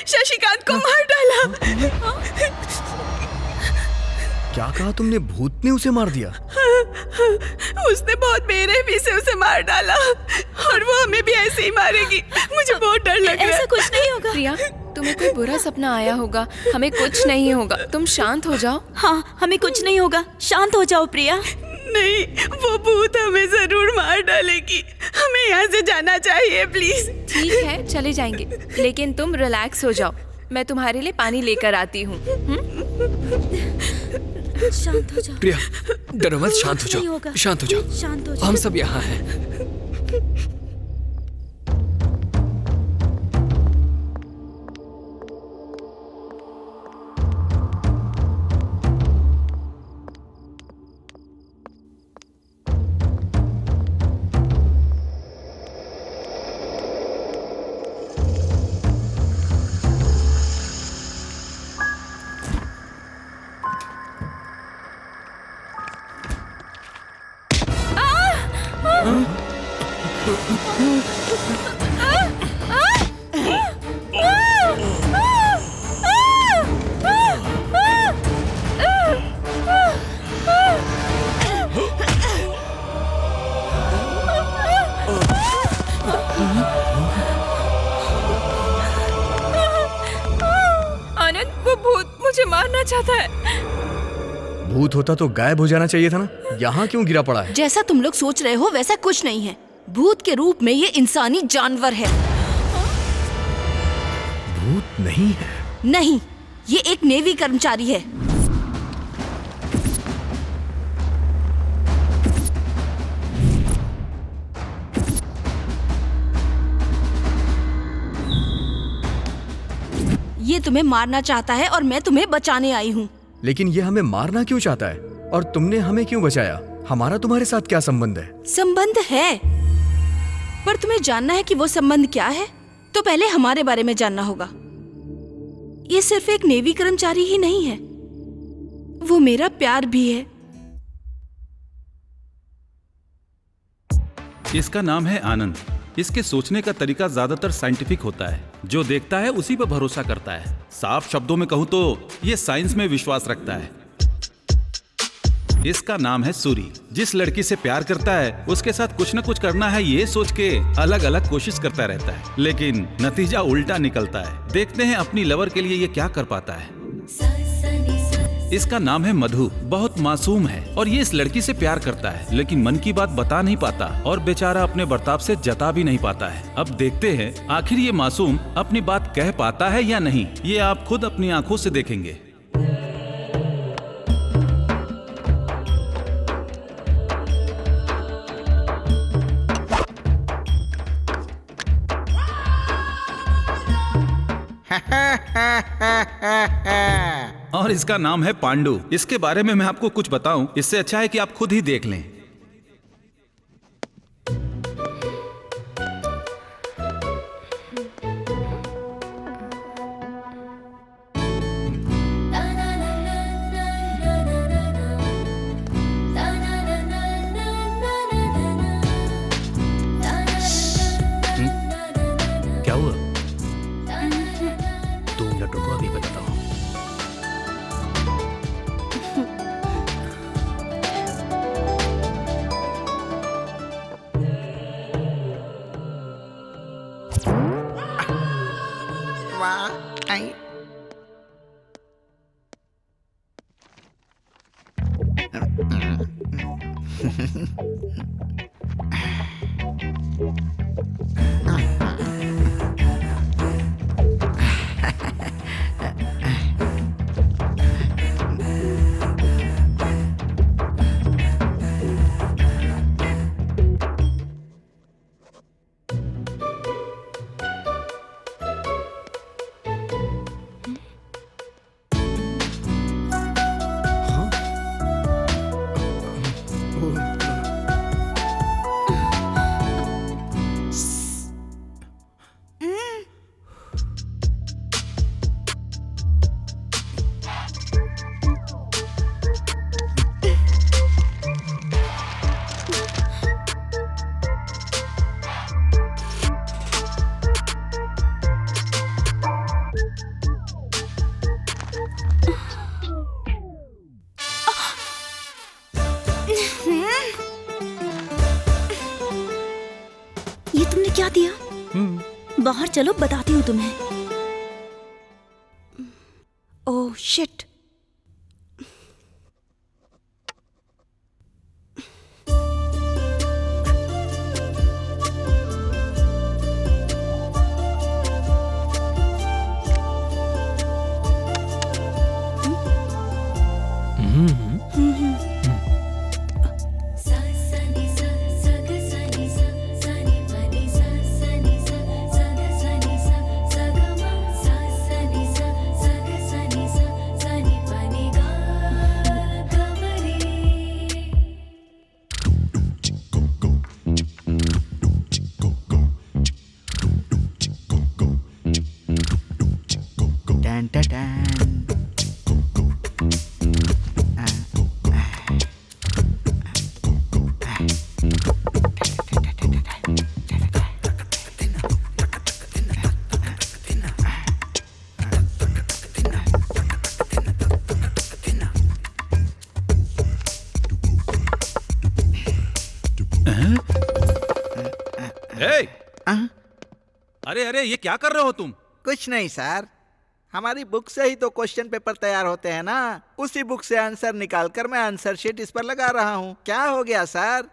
शशिकांत को मार डाला। क्या कहा तुमने? भूत ने उसे मार दिया? उसने बहुत बेरहमी से उसे मार डाला और वो हमें भी ऐसे ही मारेगी। मुझे बहुत डर लग रहा है। ऐसा कुछ नहीं होगा प्रिया, तुम्हें कोई बुरा सपना आया होगा, हमें कुछ नहीं होगा, तुम शांत हो जाओ। हाँ, हमें कुछ नहीं होगा, शांत हो जाओ प्रिया। नहीं, वो भूत हमें जरूर मार डालेगी। हमें यहाँ से जाना चाहिए प्लीज। ठीक है, चले जाएंगे, लेकिन तुम रिलैक्स हो जाओ, मैं तुम्हारे लिए पानी लेकर आती हूँ। शांत हो जाओ प्रिया, डरो मत, शांत हो जाओ, शांत हो जाओ, शांत हो जाओ। हम सब यहाँ हैं। आनंद, वो भूत मुझे मारना चाहता है। भूत होता तो गायब हो जाना चाहिए था ना, यहाँ क्यों गिरा पड़ा है? जैसा तुम लोग सोच रहे हो वैसा कुछ नहीं है। भूत के रूप में ये इंसानी जानवर है। भूत नहीं है? नहीं, ये एक नेवी कर्मचारी है। ये तुम्हें मारना चाहता है और मैं तुम्हें बचाने आई हूँ। लेकिन ये हमें मारना क्यों चाहता है? और तुमने हमें क्यों बचाया? हमारा तुम्हारे साथ क्या संबंध है? संबंध है, पर तुम्हें जानना है कि वो संबंध क्या है, तो पहले हमारे बारे में जानना होगा। ये सिर्फ एक नेवी कर्मचारी ही नहीं है, वो मेरा प्यार भी है। इसका नाम है आनंद। इसके सोचने का तरीका ज्यादातर साइंटिफिक होता है। जो देखता है उसी पर भरोसा करता है। साफ शब्दों में कहूं तो ये साइंस में विश्वास रखता है। इसका नाम है सूरी। जिस लड़की से प्यार करता है उसके साथ कुछ न कुछ करना है ये सोच के अलग अलग कोशिश करता रहता है, लेकिन नतीजा उल्टा निकलता है। देखते हैं अपनी लवर के लिए ये क्या कर पाता है। इसका नाम है मधु। बहुत मासूम है और ये इस लड़की से प्यार करता है, लेकिन मन की बात बता नहीं पाता और बेचारा अपने बर्ताव से जता भी नहीं पाता है। अब देखते हैं आखिर ये मासूम अपनी बात कह पाता है या नहीं, ये आप खुद अपनी आंखों से देखेंगे। और इसका नाम है पांडु। इसके बारे में मैं आपको कुछ बताऊं, इससे अच्छा है कि आप खुद ही देख लें। क्या हुआ? 2 मिनट रुको, अभी बताता हूँ। ये तुमने क्या दिया? बाहर चलो, बताती हूँ तुम्हें। Oh shit. अरे अरे, ये क्या कर रहे हो तुम? कुछ नहीं सर, हमारी बुक से ही तो क्वेश्चन पेपर तैयार होते हैं ना। उसी बुक से आंसर निकालकर मैं आंसर शीट इस पर लगा रहा हूँ। क्या हो गया सर?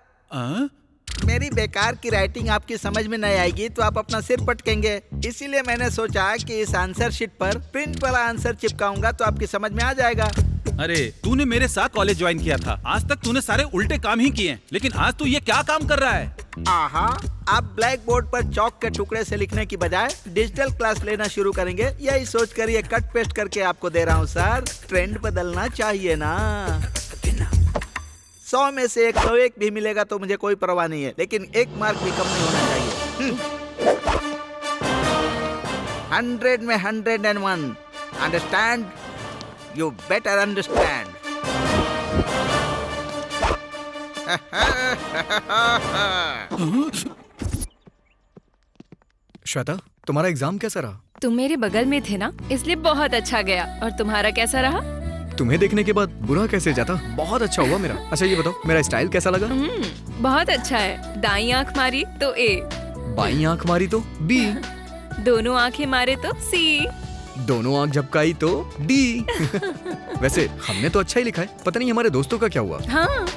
मेरी बेकार की राइटिंग आपकी समझ में नहीं आएगी तो आप अपना सिर पटकेंगे। इसीलिए मैंने सोचा कि इस आंसर शीट पर प्रिंट वाला आंसर चिपकाऊंगा तो आपकी समझ में आ जाएगा। अरे तूने मेरे साथ कॉलेज ज्वाइन किया था, आज तक तूने सारे उल्टे काम ही किए, लेकिन आज तू ये क्या काम कर रहा है? आहा, आप ब्लैक बोर्ड पर चौक के टुकड़े से लिखने की बजाय डिजिटल क्लास लेना शुरू करेंगे, यही सोच कर ये कट पेस्ट करके आपको दे रहा हूँ सर। ट्रेंड बदलना चाहिए ना। 100 में से 101 भी मिलेगा तो मुझे कोई परवाह नहीं है, लेकिन 1 मार्क भी कम नहीं होना चाहिए। 100 में 101। Understand? You better understand. Shweta, तुम्हारा एग्जाम कैसा रहा? तुम मेरे बगल में थे ना, इसलिए बहुत अच्छा गया। और तुम्हारा कैसा रहा? तुम्हें देखने के बाद बुरा कैसे जाता? बहुत अच्छा हुआ मेरा। अच्छा ये बताओ, मेरा स्टाइल कैसा लगा? बहुत अच्छा है। दाईं आंख मारी तो A, बाईं आंख मारी तो B, दोनों आंखें मारे तो C, दोनों आंख झपकाई तो D। वैसे हमने तो अच्छा ही लिखा है, पता नहीं हमारे दोस्तों का क्या हुआ। हाँ।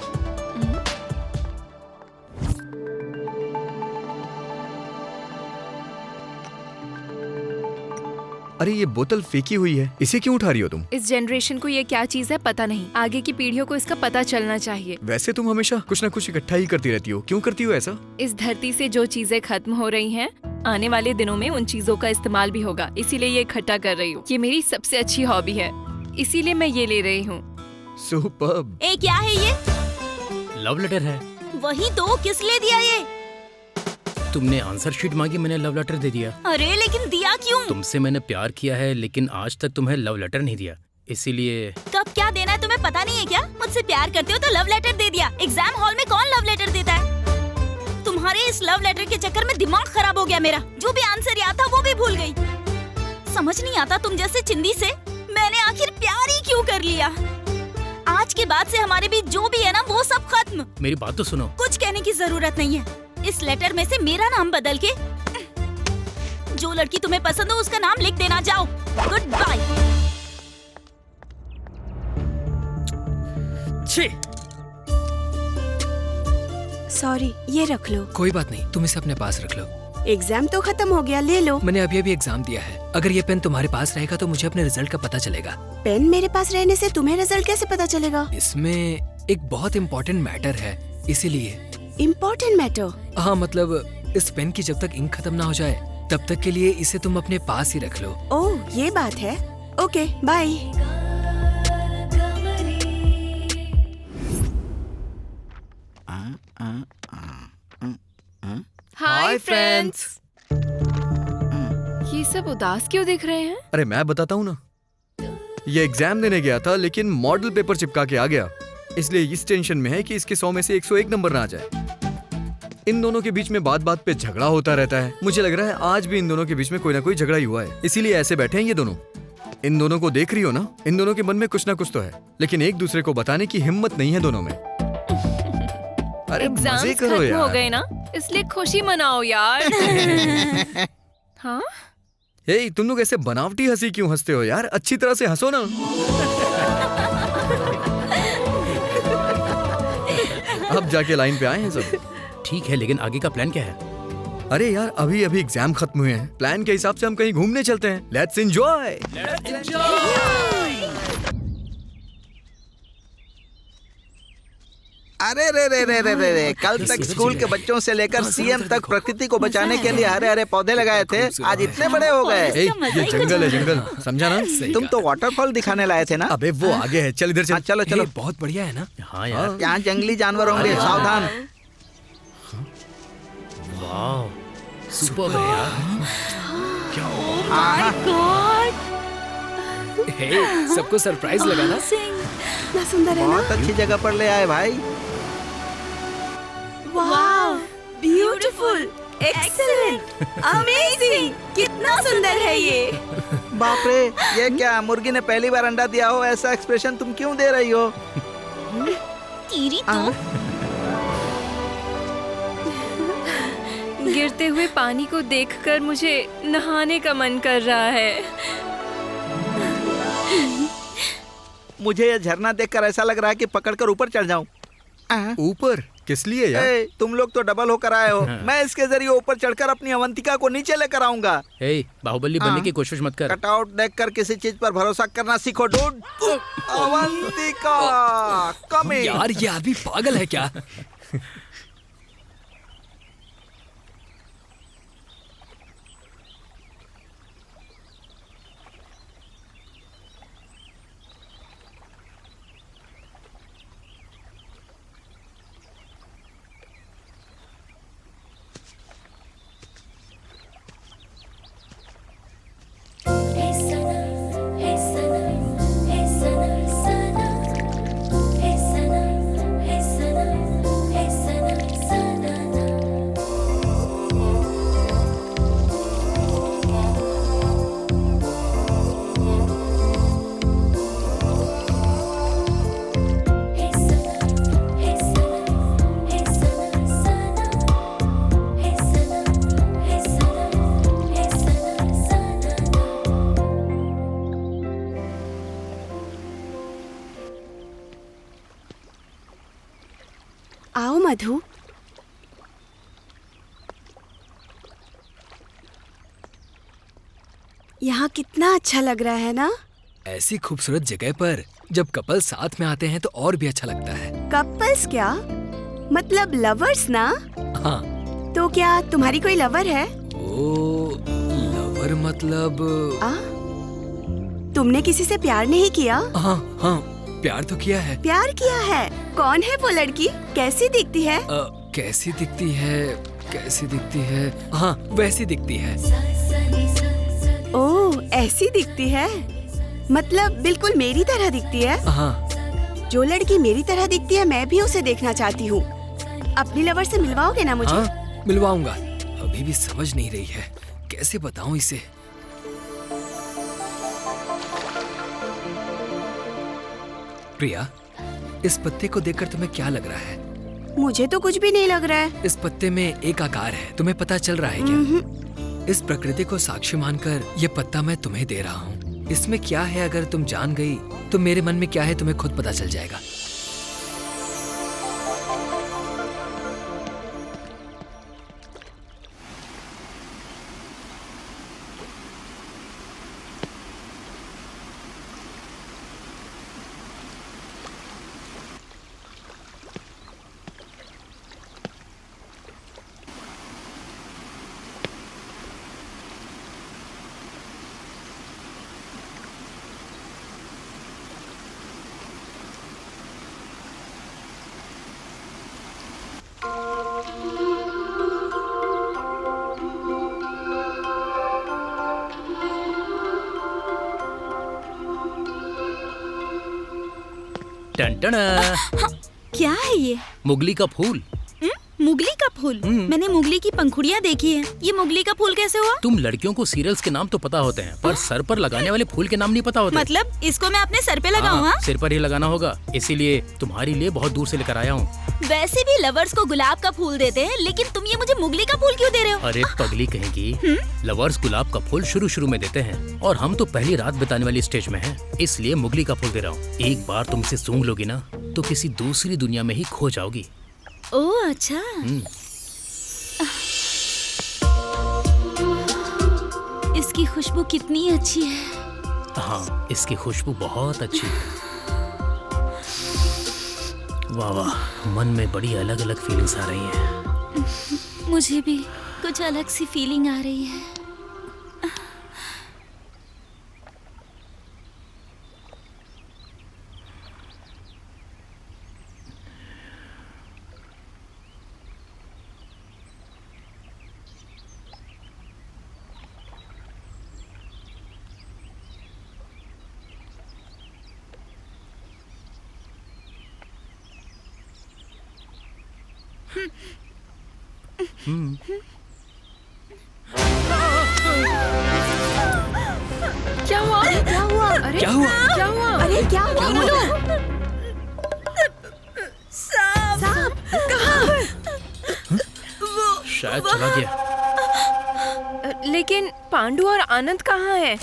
अरे ये बोतल फेंकी हुई है, इसे क्यों उठा रही हो तुम? इस जनरेशन को ये क्या चीज है पता नहीं, आगे की पीढ़ियों को इसका पता चलना चाहिए। वैसे तुम हमेशा कुछ ना कुछ इकट्ठा ही करती रहती हो, क्यों करती हो ऐसा? इस धरती से जो चीजें खत्म हो रही हैं, आने वाले दिनों में उन चीजों का इस्तेमाल भी होगा, इसीलिए ये इकट्ठा कर रही हूँ। ये मेरी सबसे अच्छी हॉबी है, इसीलिए मैं ये ले रही हूँ। सुपर्ब। ए क्या है ये? लव लेटर है। वही तो, किस लिए दिया ये? तुमने आंसर शीट मांगी, मैंने लव लेटर दे दिया। अरे लेकिन दिया क्यों? तुमसे मैंने प्यार किया है लेकिन आज तक तुम्हें लव लेटर नहीं दिया, इसीलिए। कब क्या देना है तुम्हें पता नहीं है क्या? मुझसे प्यार करते हो तो लव लेटर दे दिया। एग्जाम हॉल में कौन लव लेटर देता है? तुम्हारे इस लव लेटर के चक्कर में दिमाग खराब हो गया मेरा। जो भी आंसर याद था वो भी भूल गई। समझ नहीं आता तुम जैसे चिंदी से मैंने आखिर प्यार ही क्यों कर लिया। आज के बाद से हमारे बीच जो भी है ना वो सब खत्म। मेरी बात तो सुनो। कुछ कहने की जरूरत नहीं है। इस लेटर में से मेरा नाम बदल के जो लड़की तुम्हें पसंद हो उसका नाम लिख देना। जाओ, गुड बाय। सॉरी, ये रख लो। कोई बात नहीं, तुम इसे अपने पास रख लो। एग्जाम तो खत्म हो गया, ले लो। मैंने अभी अभी एग्जाम दिया है। अगर ये पेन तुम्हारे पास रहेगा तो मुझे अपने रिजल्ट का पता चलेगा। पेन मेरे पास रहने से तुम्हें रिजल्ट कैसे पता चलेगा? इसमें एक बहुत इम्पोर्टेंट मैटर है, इसीलिए। Important matter? हाँ, मतलब इस पेन की जब तक इंक खत्म ना हो जाए तब तक के लिए इसे तुम अपने पास ही रख लो। ओह, ये बात है। Okay, bye. Hi friends. ये सब उदास क्यों दिख रहे हैं? अरे मैं बताता हूँ ना, ये एग्जाम देने गया था लेकिन मॉडल पेपर चिपका के आ गया, इसलिए इस टेंशन में है कि इसके 100 में से 101 नंबर ना आ जाए। इन दोनों के बीच में बात बात पे झगड़ा होता रहता है। मुझे लग रहा है आज भी इन दोनों के बीच में कोई ना कोई झगड़ा ही हुआ है, इसीलिए ऐसे बैठे हैं ये दोनों। इन दोनों को देख रही हो ना, इन दोनों के मन में कुछ ना कुछ तो है, लेकिन एक दूसरे को बताने की हिम्मत नहीं है दोनों में। अरे मजे एग्जाम्स करो खत्म हो यार। गए ना, इसलिए खुशी मनाओ यार। हाँ, हे, तुम लोग ऐसे बनावटी हंसी क्यों हंसते हो यार? अच्छी तरह से हंसो ना। अब जाके लाइन पे आए हैं सब। ठीक है, लेकिन आगे का प्लान क्या है? अरे यार, अभी अभी एग्जाम खत्म हुए हैं। प्लान के हिसाब से हम कहीं घूमने चलते हैं। Let's enjoy. अरे रे रे रे रे रे रे, कल तक स्कूल के बच्चों से लेकर सीएम तक प्रकृति को बचाने के लिए हरे हरे पौधे लगाए थे, आज इतने बड़े हो गए। ए, ये जंगल है, जंगल, समझा ना? तुम तो वाटरफॉल दिखाने लाए थे ना? अबे वो आगे है, चल इधर चल। हाँ, चलो चलो। बहुत बढ़िया है ना? हाँ यार। यहाँ जंगली जानवर होंगे, सावधान। वाह, सुपर है यार। हे, सबको सरप्राइज लगा ना? कितना सुंदर है ना? बहुत अच्छी जगह पर ले आए भाई। वाव, ब्यूटीफुल, एक्सीलेंट, अमेजिंग। कितना सुंदर है ये। बाप रे, ये क्या मुर्गी ने पहली बार अंडा दिया हो ऐसा एक्सप्रेशन तुम क्यों दे रही हो? कीरी तो गिरते हुए पानी को देखकर मुझे नहाने का मन कर रहा है। मुझे यह झरना देखकर ऐसा लग रहा है कि पकड़कर ऊपर चढ़ जाऊं। ऊपर किस लिए यार? ए, तुम लोग तो डबल होकर आए हो। मैं इसके जरिए ऊपर चढ़कर अपनी अवंतिका को नीचे लेकर आऊंगा। हे, बाहुबली बनने की कोशिश मत कर। कटआउट देखकर किसी चीज पर भरोसा करना सीखो डूड। अवंतिका, कम इन। यार, ये आदमी पागल है क्या? आओ मधु। यहाँ कितना अच्छा लग रहा है ना? ऐसी खूबसूरत जगह पर जब कपल साथ में आते हैं तो और भी अच्छा लगता है। कपल्स क्या? मतलब लवर्स ना? हाँ। तो क्या तुम्हारी कोई लवर है? तो लवर मतलब? तुमने किसी से प्यार नहीं किया? हाँ हाँ, प्यार तो किया है। प्यार किया है? कौन है वो लड़की? कैसी दिखती है? कैसी दिखती है? कैसी दिखती है? हाँ, वैसी दिखती है। ओह, ऐसी दिखती है? मतलब बिल्कुल मेरी तरह दिखती है? हाँ। जो लड़की मेरी तरह दिखती है मैं भी उसे देखना चाहती हूँ। अपनी लवर से मिलवाओगे ना मुझे? हाँ, मिलवाऊंगा। अभी भी समझ नहीं रही है, कैसे बताऊं इसे। प्रिया, इस पत्ते को देखकर तुम्हें क्या लग रहा है? मुझे तो कुछ भी नहीं लग रहा है। इस पत्ते में एक आकार है, तुम्हें पता चल रहा है क्या? इस प्रकृति को साक्षी मानकर ये पत्ता मैं तुम्हें दे रहा हूँ। इसमें क्या है अगर तुम जान गई तो मेरे मन में क्या है तुम्हें खुद पता चल जाएगा। टन-टना। क्या है ये? मुगली का फूल। मुगली का फूल? मैंने मुगली की पंखुड़ियाँ देखी है, ये मुगली का फूल कैसे हुआ? तुम लड़कियों को सीरियल्स के नाम तो पता होते हैं, पर सर पर लगाने वाले फूल के नाम नहीं पता होते। मतलब इसको मैं अपने सर पे लगाऊं? हाँ, सिर पर ही लगाना होगा, इसीलिए तुम्हारे लिए बहुत दूर से लेकर आया हूँ। वैसे भी लवर्स को गुलाब का फूल देते हैं, लेकिन तुम ये मुझे मुगली का फूल क्यों दे रहे हो? अरे पगली कहेगी, लवर्स गुलाब का फूल शुरू में देते हैं और हम तो पहली रात बिताने वाली स्टेज में हैं, इसलिए मुगली का फूल दे रहा हूँ। एक बार तुम इसे सूंघ लोगी ना तो किसी दूसरी दुनिया में ही खो जाओगी। ओह अच्छा। इसकी खुशबू कितनी अच्छी है। हाँ, इसकी खुशबू बहुत अच्छी है। वाह वाह, मन में बड़ी अलग अलग फीलिंग्स आ रही हैं। मुझे भी कुछ अलग सी फीलिंग आ रही है। क्या हुआ? क्या हुआ? अरे क्या हुआ? क्या हुआ? अरे क्या हुआ? बोलो। सांप शायद चला गया। लेकिन पांडु और आनंद कहाँ हैं?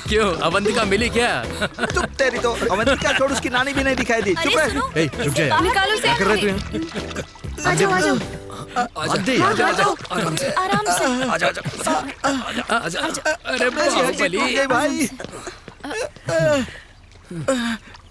क्यों, अवंतिका मिली क्या? चुप तेरी तो। अवंतिका छोड़, उसकी नानी भी नहीं दिखाई दी। चुप रह। ए, रुक जा यार। निकालो क्या कर रहे तू यहाँ? आ जाओ, आ जाओ। आराम से। आराम से। अरे बाहुबली। टूट गई भाई।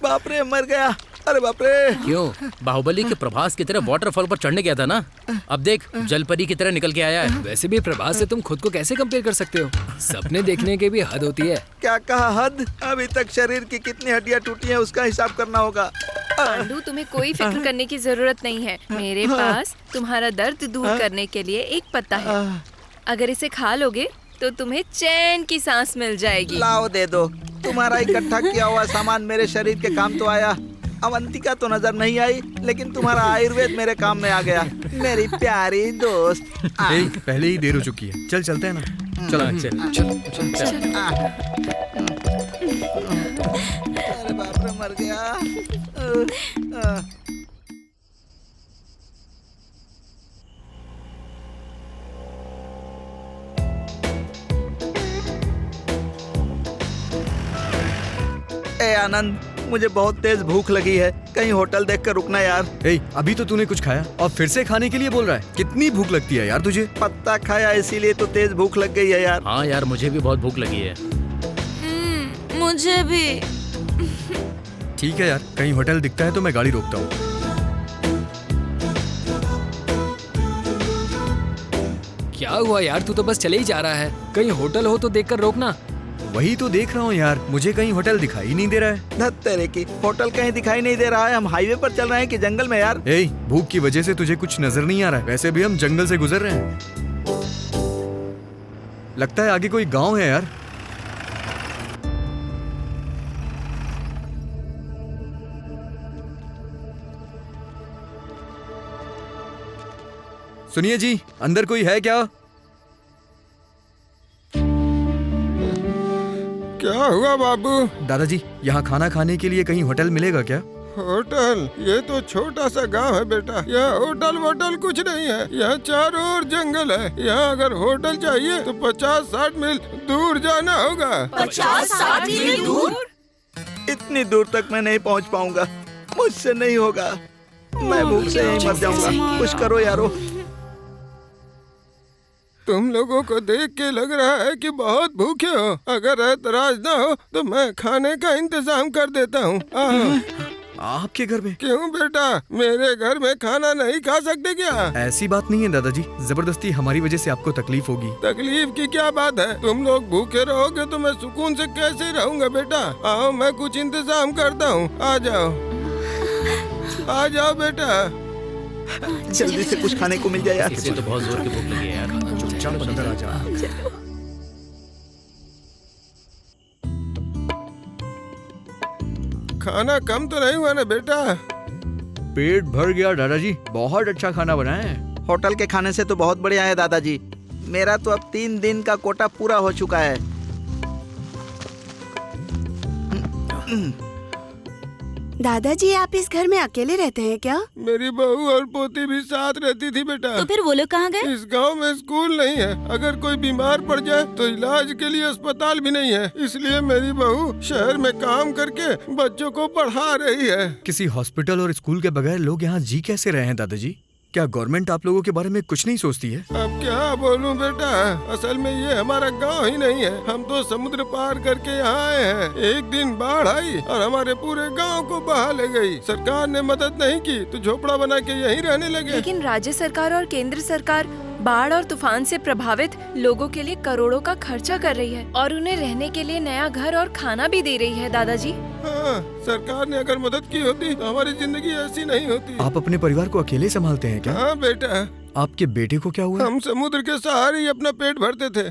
बाप रे, मर गया। अरे बाप रे। क्यों, बाहुबली के प्रभास की तरह वाटरफॉल पर चढ़ने गया था ना, अब देख जलपरी की तरह निकल के आया है। वैसे भी प्रभास से तुम खुद को कैसे कंपेयर कर सकते हो? सपने देखने की भी हद होती है। क्या कहा हद? अभी तक शरीर की कितनी हड्डियां टूटी हैं उसका हिसाब करना होगा। पांडु, तुम्हें कोई फिक्र करने की जरूरत नहीं है। मेरे पास तुम्हारा दर्द दूर करने के लिए एक पत्ता है। अगर इसे खा लोगे तो तुम्हें चैन की सांस मिल जाएगी। लाओ दे दो। तुम्हारा इकट्ठा किया हुआ सामान मेरे शरीर के काम तो आया। अवंतिका तो नजर नहीं आई, लेकिन तुम्हारा आयुर्वेद मेरे काम में आ गया, मेरी प्यारी दोस्त। ए, पहले ही देर हो चुकी है, चल चलते हैं ना। चल चल। अरे बाप रे, मर गया। ए आनंद, मुझे बहुत तेज भूख लगी है, कहीं होटल देखकर रुकना यार। अभी तो तूने कुछ खाया और फिर से खाने के लिए बोल रहा है? कितनी भूख लगती है यार तुझे? पत्ता खाया इसीलिए तो तेज भूख लग गई है यार। हाँ यार, मुझे भी बहुत भूख लगी है। मुझे भी। ठीक है यार, कहीं होटल दिखता है तो मैं गाड़ी रोकता हूँ। क्या हुआ यार, तू तो बस चले ही जा रहा है। कहीं होटल हो तो देखकर रोकना। वही तो देख रहा हूँ यार, मुझे कहीं होटल दिखाई नहीं दे रहा है। धत तेरे की, होटल कहीं दिखाई नहीं दे रहा है। हम हाईवे पर चल रहे हैं कि जंगल में यार? भूख की वजह से तुझे कुछ नजर नहीं आ रहा है? वैसे भी हम जंगल से गुजर रहे हैं। लगता है आगे कोई गांव है यार। सुनिए जी, अंदर कोई है क्या? क्या हुआ बाबू? दादाजी, यहाँ खाना खाने के लिए कहीं होटल मिलेगा क्या? होटल? ये तो छोटा सा गांव है बेटा। यहाँ होटल वोटल कुछ नहीं है। यहाँ चारों ओर जंगल है। यहाँ अगर होटल चाहिए तो 50-60 मील दूर जाना होगा। 50-60 मील दूर? इतनी दूर तक मैं नहीं पहुँच पाऊंगा, मुझसे नहीं होगा। मैं भूख से यहीं मर जाऊंगा। कुछ करो यारो। तुम लोगों को देख के लग रहा है कि बहुत भूखे हो। अगर ऐतराज ना हो तो मैं खाने का इंतजाम कर देता हूँ। आपके घर में? क्यों बेटा, मेरे घर में खाना नहीं खा सकते क्या? ऐसी बात नहीं है दादाजी, जबरदस्ती हमारी वजह से आपको तकलीफ होगी। तकलीफ की क्या बात है? तुम लोग भूखे रहोगे तो मैं सुकून से कैसे रहूँगा बेटा? आओ, मैं कुछ इंतजाम करता हूँ। आ जाओ, आ जाओ बेटा। जल्दी से कुछ खाने को मिल जाए यार। इसे तो बहुत जोर की भूख लगी है यार। चलो अंदर आ जा। खाना कम तो नहीं हुआ ना बेटा? पेट भर गया दादाजी, बहुत अच्छा खाना बनाया है। होटल के खाने से तो बहुत बढ़िया है दादाजी। मेरा तो अब 3 दिन का कोटा पूरा हो चुका है। दादाजी, आप इस घर में अकेले रहते हैं क्या? मेरी बहू और पोती भी साथ रहती थी बेटा। तो फिर वो लोग कहाँ गए? इस गांव में स्कूल नहीं है। अगर कोई बीमार पड़ जाए तो इलाज के लिए अस्पताल भी नहीं है। इसलिए मेरी बहू शहर में काम करके बच्चों को पढ़ा रही है। किसी हॉस्पिटल और स्कूल के बगैर लोग यहाँ जी कैसे रहे हैं दादाजी? क्या गवर्नमेंट आप लोगों के बारे में कुछ नहीं सोचती है? अब क्या बोलूं बेटा, असल में ये हमारा गांव ही नहीं है। हम तो समुद्र पार करके यहाँ आए हैं। एक दिन बाढ़ आई और हमारे पूरे गांव को बहा ले गई। सरकार ने मदद नहीं की तो झोपड़ा बना के यहीं रहने लगे। लेकिन राज्य सरकार और केंद्र सरकार बाढ़ और तूफान से प्रभावित लोगों के लिए करोड़ों का खर्चा कर रही है और उन्हें रहने के लिए नया घर और खाना भी दे रही है दादाजी। हाँ, सरकार ने अगर मदद की होती तो हमारी जिंदगी ऐसी नहीं होती। आप अपने परिवार को अकेले संभालते हैं क्या? हाँ बेटा। आपके बेटे को क्या हुआ? हम समुद्र के सहारे ही अपना पेट भरते थे।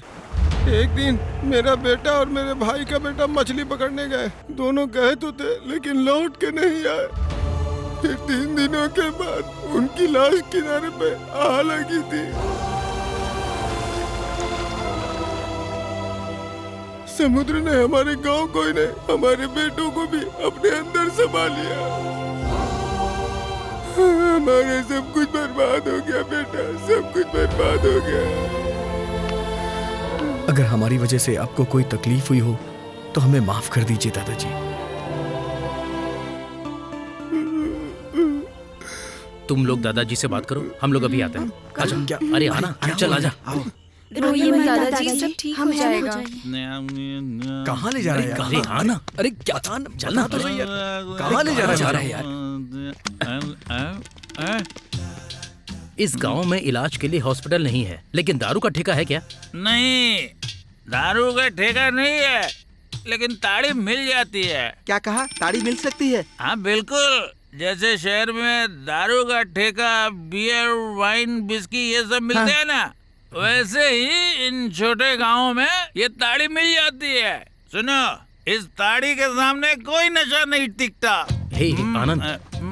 एक दिन मेरा बेटा और मेरे भाई का बेटा मछली पकड़ने गए। दोनों गए तो थे लेकिन लौट के नहीं आए। फिर 3 दिनों के बाद उनकी लाश किनारे पे आ लगी थी। समुद्र ने हमारे गांव को ही नहीं, हमारे बेटों को भी अपने अंदर समा लिया। हमारे सब कुछ बर्बाद हो गया बेटा, सब कुछ बर्बाद हो गया। अगर हमारी वजह से आपको कोई तकलीफ हुई हो तो हमें माफ कर दीजिए दादाजी। तुम लोग दादाजी से बात करो, हम लोग अभी आते हैं। आजा, अरे आना, चल आजा। रोइए मत दादाजी, सब ठीक हो जाएगा। कहाँ ले जा रहे हैं यार? अरे आना, अरे क्या चलना तो सही है। कहाँ ले जा रहे हैं यार? इस गांव में इलाज के लिए हॉस्पिटल नहीं है, लेकिन दारू का ठेका है क्या? नहीं, दारू का ठेका नहीं है, लेकिन ताड़ी मिल जाती है। क्या कहा? ताड़ी मिल सकती है? हाँ बिल्कुल। जैसे शहर में दारू का ठेका, बियर, वाइन, बिस्की ये सब मिलते हैं ना, वैसे ही इन छोटे गांवों में ये ताड़ी मिल जाती है। सुनो, इस ताड़ी के सामने कोई नशा नहीं टिकता। हे आनंद,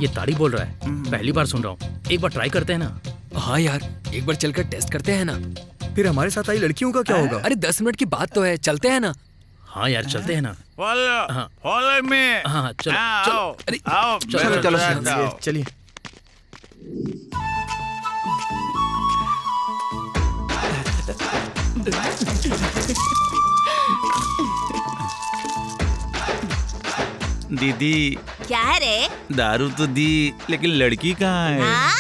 ये ताड़ी बोल रहा है, पहली बार सुन रहा हूँ। एक बार ट्राई करते हैं ना? हाँ यार, एक बार चलकर टेस्ट करते हैं ना। फिर हमारे साथ आई लड़कियों का क्या होगा? अरे 10 मिनट की बात तो है, चलते हैं ना। हाँ यार, चलते हैं ना। Follow me. हाँ चलो, आओ, अरे आओ, चलो चलिए। दीदी, क्या है रे? दारू तो दी, लेकिन लड़की कहाँ है? हाँ?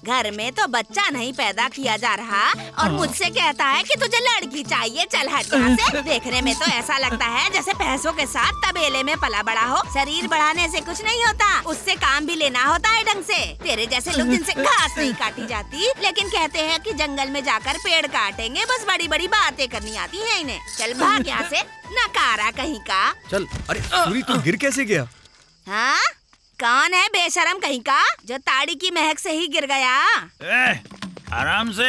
घर में तो बच्चा नहीं पैदा किया जा रहा और मुझसे कहता है कि तुझे लड़की चाहिए। चल हट यहाँ से। देखने में तो ऐसा लगता है जैसे पैसों के साथ तबेले में पला बड़ा हो। शरीर बढ़ाने से कुछ नहीं होता, उससे काम भी लेना होता है ढंग से। तेरे जैसे लोग जिनसे घास नहीं काटी जाती, लेकिन कहते हैं कि जंगल में जाकर पेड़ काटेंगे, बस बड़ी बड़ी बातें करनी आती है इन्हें। चल भाग यहाँ से, नकारा कहीं का। चल। अरे सूरी, तू गिर कैसे गया? हाँ? कौन है बेशरम कहीं का जो ताड़ी की महक से ही गिर गया? आराम से,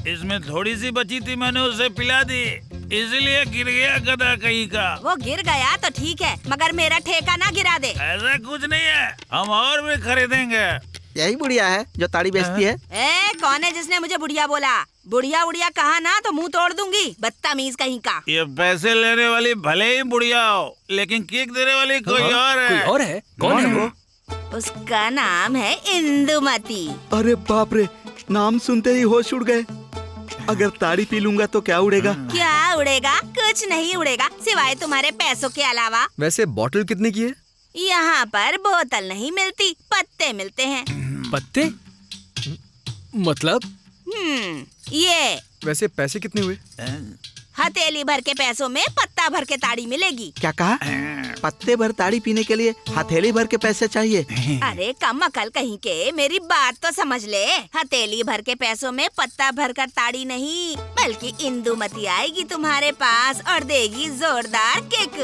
इसमें थोड़ी सी बची थी, मैंने उसे पिला दी, इसलिए गिर गया गधा कहीं का। वो गिर गया तो ठीक है, मगर मेरा ठेका ना गिरा दे। ऐसा कुछ नहीं है, हम और भी खरीदेंगे। यही बुढ़िया है जो ताड़ी बेचती है? कौन है जिसने मुझे बुढ़िया बोला? बुढ़िया उड़िया कहा ना तो मुंह तोड़ दूंगी, बदतमीज कहीं का। ये पैसे लेने वाली भले ही बुढ़िया हो, लेकिन किक देने वाली कोई और है। कोई और है? कौन है वो? उसका नाम है इंदुमती। अरे बाप रे, नाम सुनते ही होश उड़ गए। अगर ताड़ी पी लूंगा तो क्या उड़ेगा? क्या उड़ेगा? कुछ नहीं उड़ेगा, सिवाय तुम्हारे पैसों के अलावा। वैसे बॉटल कितने की है? यहाँ पर बोतल नहीं मिलती, पत्ते मिलते हैं। पत्ते? मतलब? ये। वैसे पैसे कितने हुए? हथेली भर के पैसों में पत्ता भर के ताड़ी मिलेगी। क्या कहा? पत्ते भर ताड़ी पीने के लिए हथेली भर के पैसे चाहिए? अरे कम अकल कहीं के, मेरी बात तो समझ ले। हथेली भर के पैसों में पत्ता भर कर ताड़ी नहीं, बल्कि इंदुमती आएगी तुम्हारे पास और देगी जोरदार किक।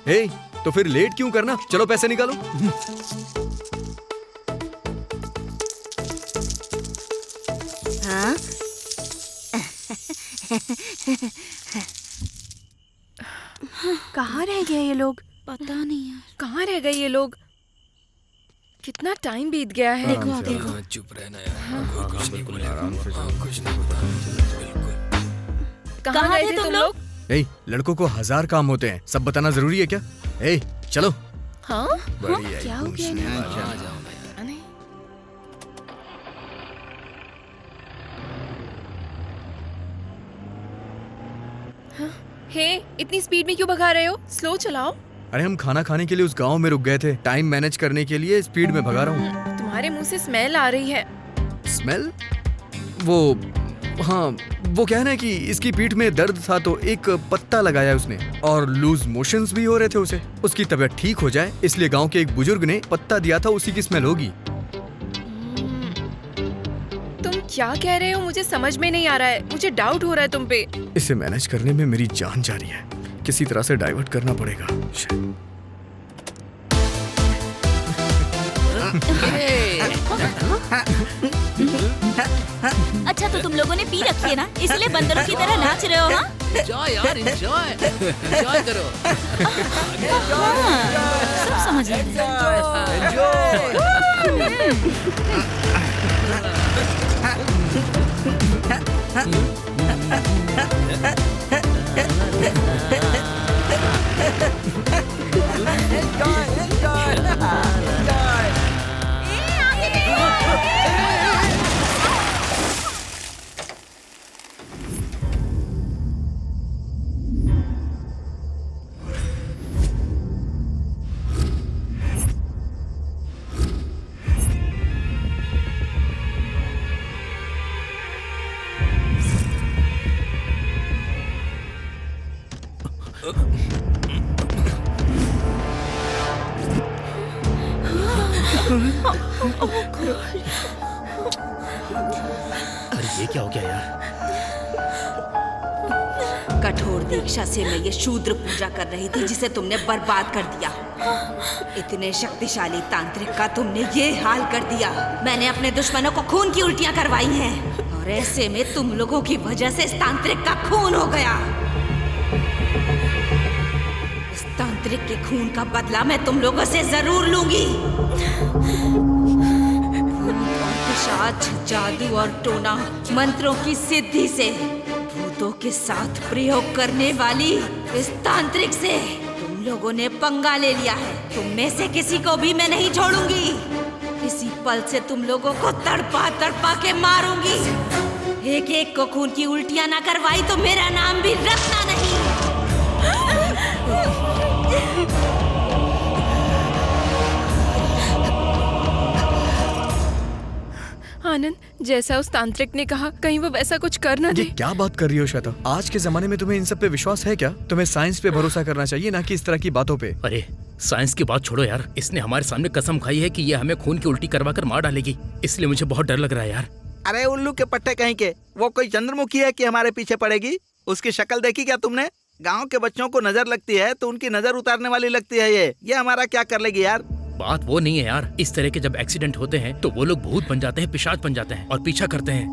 हे, तो फिर लेट क्यों करना? चलो पैसे निकालो। हाँ? कहाँ रह गए ये लोग? पता नहीं यार, कहाँ रह गए ये लोग? कितना टाइम बीत गया है। देखो देखो, चुप रहना यार। बिल्कुल आराम से, कुछ नहीं पता। बिल्कुल। कहाँ गए थे तुम लोग? लड़कों को 1000 काम होते हैं, सब बताना जरूरी है क्या? चलो। हाँ? बढ़िया, क्या हो गया? आ जाओ। हे, इतनी स्पीड में क्यों भगा रहे हो? स्लो चलाओ। अरे हम खाना खाने के लिए उस गांव में रुक गए थे, टाइम मैनेज करने के लिए स्पीड में भगा रहा हूँ। तुम्हारे मुंह से स्मेल आ रही है। स्मेल? वो कहना है कि इसकी पीठ में दर्द था तो एक पत्ता लगाया उसने, और लूज मोशंस भी हो रहे थे उसे। उसकी तबीयत ठीक हो जाए इसलिए गांव के एक बुजुर्ग ने पत्ता दिया था, उसी की स्मेल होगी। तुम क्या कह रहे हो? मुझे समझ में नहीं आ रहा है, मुझे डाउट हो रहा है तुम पे। इसे मैनेज करने में मेरी जान जा रही है, किसी तरह से डाइवर्ट करना पड़ेगा। अच्छा तो तुम लोगों ने पी रखी है ना, इसलिए बंदरों की तरह नाच रहे हो? हाँ? एंजॉय यार, एंजॉय करो। सब समझ रहे अरे ये क्या हो गया यार? कठोर दीक्षा से मैं ये शूद्र पूजा कर रही थी जिसे तुमने बर्बाद कर दिया। इतने शक्तिशाली तांत्रिक का तुमने ये हाल कर दिया। मैंने अपने दुश्मनों को खून की उल्टियां करवाई हैं और ऐसे में तुम लोगों की वजह से इस तांत्रिक का खून हो गया। इस तांत्रिक के खून का बदला मैं तुम लोगों से जरूर लूंगी। पिशाच, जादू और टोना मंत्रों की सिद्धि से भूतों के साथ प्रयोग करने वाली इस तांत्रिक से तुम लोगों ने पंगा ले लिया है। तुम में से किसी को भी मैं नहीं छोड़ूंगी। इसी पल से तुम लोगों को तड़पा तड़पा के मारूंगी। एक एक को खून की उल्टियां ना करवाई तो मेरा नाम भी रत्ना नहीं। आनंद, जैसा उस तांत्रिक ने कहा, कहीं वो वैसा कुछ कर ना दे। ये क्या बात कर रही हो श्वेता? आज के जमाने में तुम्हें इन सब पे विश्वास है क्या? तुम्हें साइंस पे भरोसा करना चाहिए, ना कि इस तरह की बातों पे। अरे साइंस की बात छोड़ो यार, इसने हमारे सामने कसम खाई है कि ये हमें खून की उल्टी करवा कर मार डालेगी, इसलिए मुझे बहुत डर लग रहा है यार। अरे उल्लू के पट्टे कहीं के, वो कोई चंद्रमुखी है कि हमारे पीछे पड़ेगी? उसकी शक्ल देखी क्या तुमने? गाँव के बच्चों को नजर लगती है तो उनकी नजर उतारने वाली लगती है ये हमारा क्या कर लेगी यार? बात वो नहीं है यार, इस तरह के जब एक्सीडेंट होते हैं तो वो लोग भूत बन जाते हैं, पिशाच बन जाते हैं और पीछा करते हैं।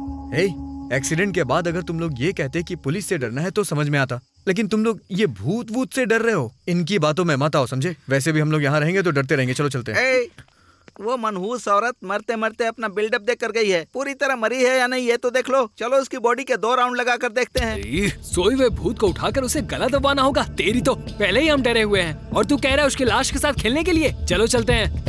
एक्सीडेंट के बाद अगर तुम लोग ये कहते कि पुलिस से डरना है तो समझ में आता, लेकिन तुम लोग ये भूत वूत से डर रहे हो। इनकी बातों में मत आओ, समझे? वैसे भी हम लोग यहाँ रहेंगे तो डरते रहेंगे। चलो चलते हैं। वो मनहूस औरत मरते मरते अपना बिल्डअप देख कर गई है। पूरी तरह मरी है या नहीं ये तो देख लो। चलो उसकी बॉडी के 2 राउंड लगा कर देखते हैं। सोए हुए भूत को उठाकर उसे गला दबाना होगा। तेरी तो पहले ही हम डरे हुए हैं और तू कह रहा है उसकी लाश के साथ खेलने के लिए। चलो चलते हैं।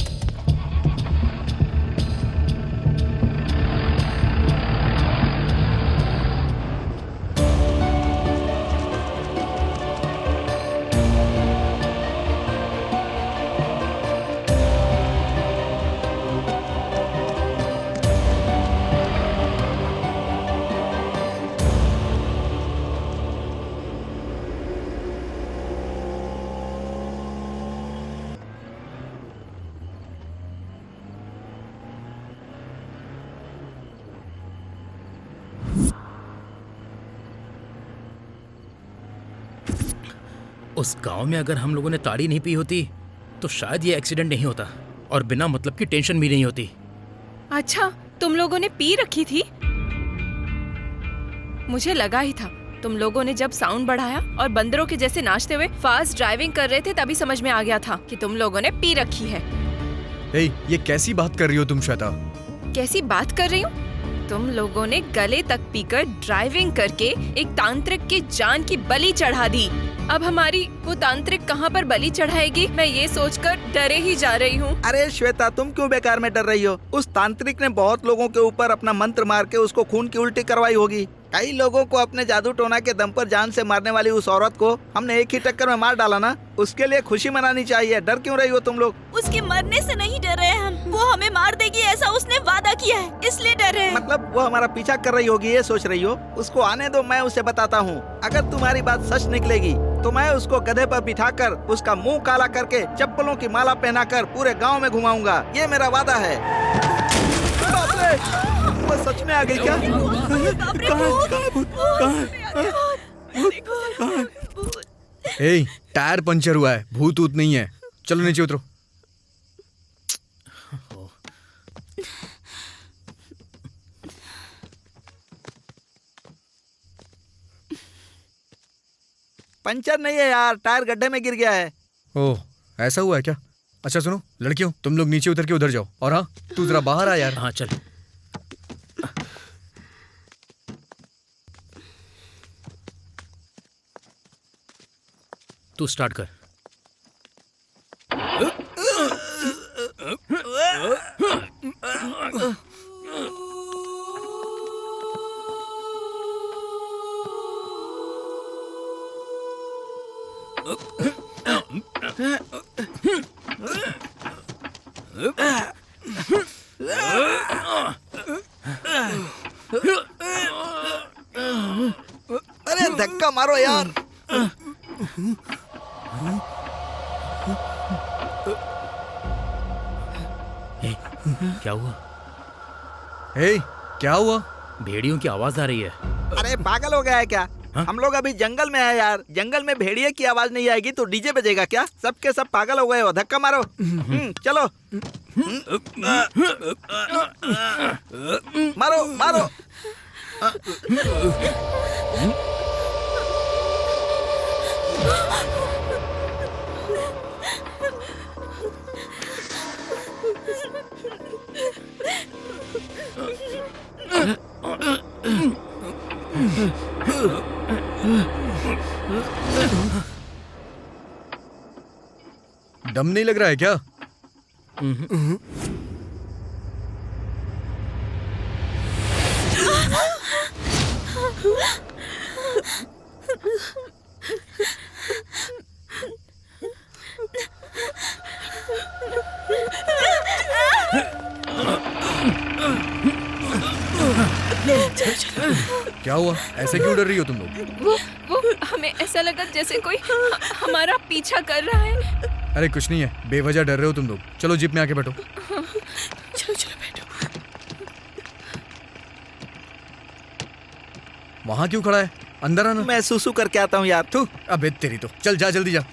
उस गांव में अगर हम लोगों ने ताड़ी नहीं पी होती तो शायद ये एक्सीडेंट नहीं होता और बिना मतलब की टेंशन भी नहीं होती। अच्छा, तुम लोगों ने पी रखी थी? मुझे लगा ही था। तुम लोगों ने जब साउंड बढ़ाया और बंदरों के जैसे नाचते हुए फास्ट ड्राइविंग कर रहे थे तभी समझ में आ गया था कि तुम लोगों ने पी रखी है। ये कैसी बात कर रही हो तुम श्वेता? कैसी बात कर रही हूँ? तुम लोगों ने गले तक पीकर ड्राइविंग करके एक तांत्रिक की जान की बलि चढ़ा दी। अब हमारी वो तांत्रिक कहाँ पर बलि चढ़ाएगी, मैं ये सोचकर डरे ही जा रही हूँ। अरे श्वेता, तुम क्यों बेकार में डर रही हो? उस तांत्रिक ने बहुत लोगों के ऊपर अपना मंत्र मार के उसको खून की उल्टी करवाई होगी। कई लोगों को अपने जादू टोना के दम पर जान से मारने वाली उस औरत को हमने एक ही टक्कर में मार डाला ना। उसके लिए खुशी मनानी चाहिए। डर क्यों रही हो तुम लोग? उसके मरने से नहीं डर रहे हम, वो हमें मार देगी ऐसा उसने वादा किया है, इसलिए डर रहे हैं। मतलब वो हमारा पीछा कर रही होगी ये सोच रही हो? उसको आने दो, मैं उसे बताता हूँ। अगर तुम्हारी बात सच निकलेगी तो मैं उसको गधे पर बिठाकर उसका मुंह काला करके चप्पलों की माला पहनाकर पूरे गांव में घुमाऊंगा। ये मेरा वादा है। बाप रे, वो सच में आ गई क्या? टायर पंचर हुआ है, भूत ऊत नहीं है। चलो नीचे उतरो। पंचर नहीं है यार, टायर गड्ढे में गिर गया है। ओह, ऐसा हुआ है क्या? अच्छा सुनो लड़कियों, तुम लोग नीचे उतर के उधर जाओ। और हाँ, तू जरा बाहर आ यार। हाँ चल। तू स्टार्ट कर। अरे धक्का मारो यार। क्या हुआ? क्या हुआ? भेड़ियों की आवाज आ रही है। अरे पागल हो गया है क्या? हम लोग अभी जंगल में है यार। जंगल में भेड़िए की आवाज नहीं आएगी तो डीजे बजेगा क्या? सबके सब पागल हो गए हो। धक्का मारो। चलो मारो मारो। दम नहीं लग रहा है क्या? क्या हुआ? ऐसे क्यों डर रही हो तुम लोग? वो हमें ऐसा लगा जैसे कोई हमारा पीछा कर रहा है। अरे कुछ नहीं है, बेवजह डर रहे हो तुम लोग। चलो जीप में आके बैठो। चलो चलो बैठो। वहां क्यों खड़ा है? अंदर आना। मैं सुसु करके आता हूँ यार। तू अबे तेरी तो, चल जा जल्दी जा।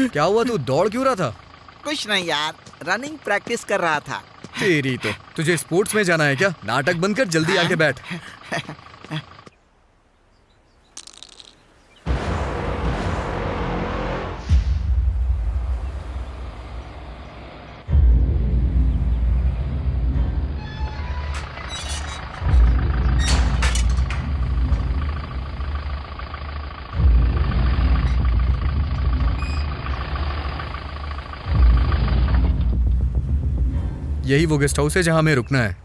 क्या हुआ? तू दौड़ क्यों रहा था? कुछ नहीं यार, रनिंग प्रैक्टिस कर रहा था। तेरी तो, तुझे स्पोर्ट्स में जाना है क्या? नाटक बंद कर, जल्दी आके बैठ। यही वो गेस्ट हाउस है जहां हमें रुकना है।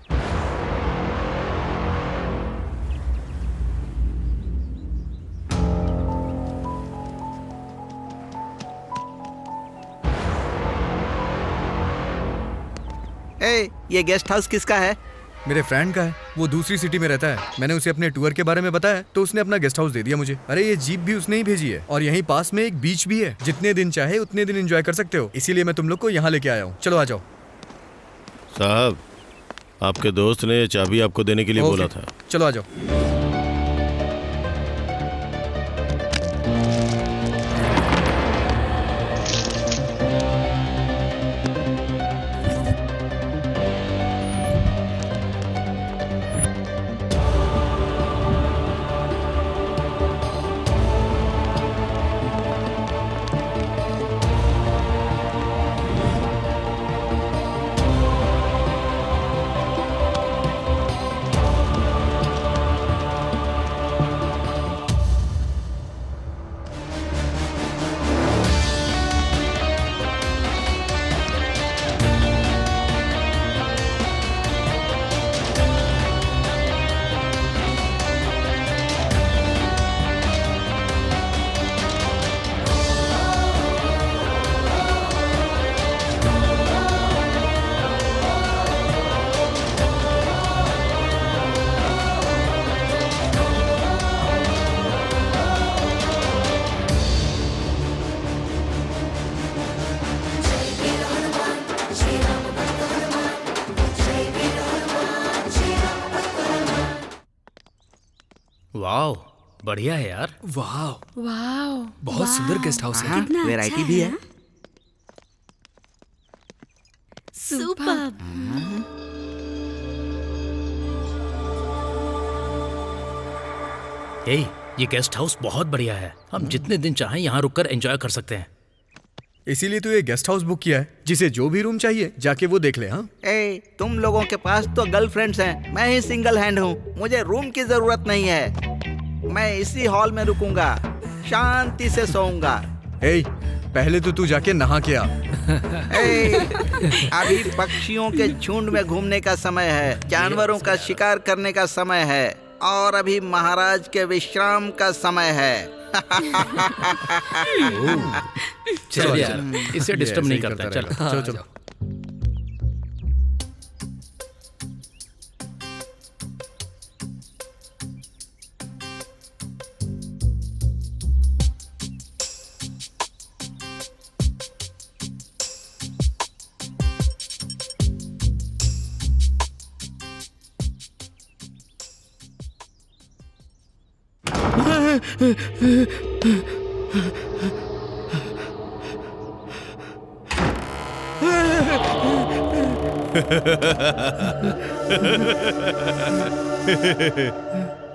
ये गेस्ट हाउस किसका है? मेरे फ्रेंड का है, वो दूसरी सिटी में रहता है। मैंने उसे अपने टूर के बारे में बताया तो उसने अपना गेस्ट हाउस दे दिया मुझे। अरे ये जीप भी उसने ही भेजी है और यहीं पास में एक बीच भी है। जितने दिन चाहे उतने दिन एंजॉय कर सकते हो, इसीलिए मैं तुम लोग को यहाँ लेके आया हूँ। चलो आ जाओ। साहब, आपके दोस्त ने चाबी आपको देने के लिए बोला था। चलो आ जाओ। वाह, बढ़िया है यार। वाह वाह, बहुत सुंदर गेस्ट हाउस है। वैरायटी भी है। सुपर। ये गेस्ट हाउस बहुत बढ़िया है। हम जितने दिन चाहें यहाँ रुककर एंजॉय कर सकते हैं। इसीलिए तो ये गेस्ट हाउस बुक किया है। जिसे जो भी रूम चाहिए जाके वो देख ले। हाँ, तुम लोगों के पास तो गर्लफ्रेंड्स हैं, मैं ही सिंगल हैंड हूँ। मुझे रूम की जरूरत नहीं है। मैं इसी हॉल में रुकूंगा, शांति से सोऊंगा। पहले तो तू जाके नहा के आ। अभी पक्षियों के झुंड में घूमने का समय है, जानवरों का शिकार करने का समय है और अभी महाराज के विश्राम का समय है। चल यार, इसे डिस्टर्ब नहीं करता। चल चलो चलो।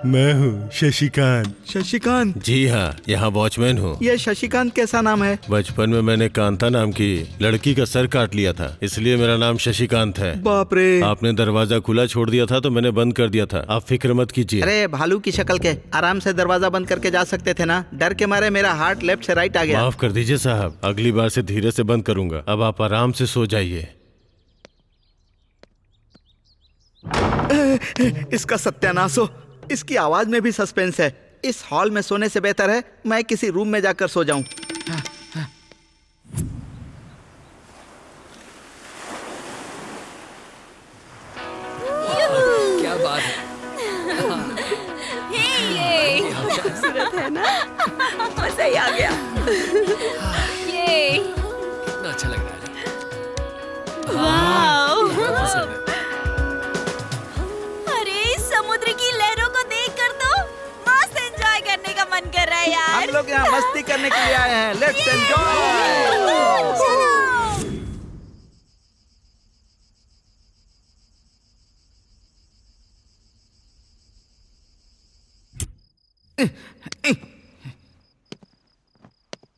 मैं हूँ शशिकांत। शशिकांत? जी हाँ, यहाँ वॉचमैन हूँ। ये शशिकांत कैसा नाम है? बचपन में मैंने कांता नाम की लड़की का सर काट लिया था, इसलिए मेरा नाम शशिकांत है। बाप रे। आपने दरवाजा खुला छोड़ दिया था तो मैंने बंद कर दिया था। आप फिक्र मत कीजिए। अरे भालू की शक्ल के, आराम से दरवाजा बंद करके जा सकते थे ना। डर के मारे मेरा हार्ट लेफ्ट से राइट आ गया। माफ कर दीजिए साहब, अगली बार से धीरे से बंद करूंगा। अब आप आराम से सो जाइए। इसका सत्यानाश हो। इसकी आवाज में भी सस्पेंस है। इस हॉल में सोने से बेहतर है मैं किसी रूम में जाकर सो जाऊं। क्या बात है। खूबसूरत है ना? मजा ही आ गया। ये कितना अच्छा लग रहा है। वाह। अरे इस समुद्र की लहरों को देखकर तो मस्त एंजॉय करने का मन कर रहा है यार। हम लोग यहाँ मस्ती करने के लिए आए हैं। Let's enjoy.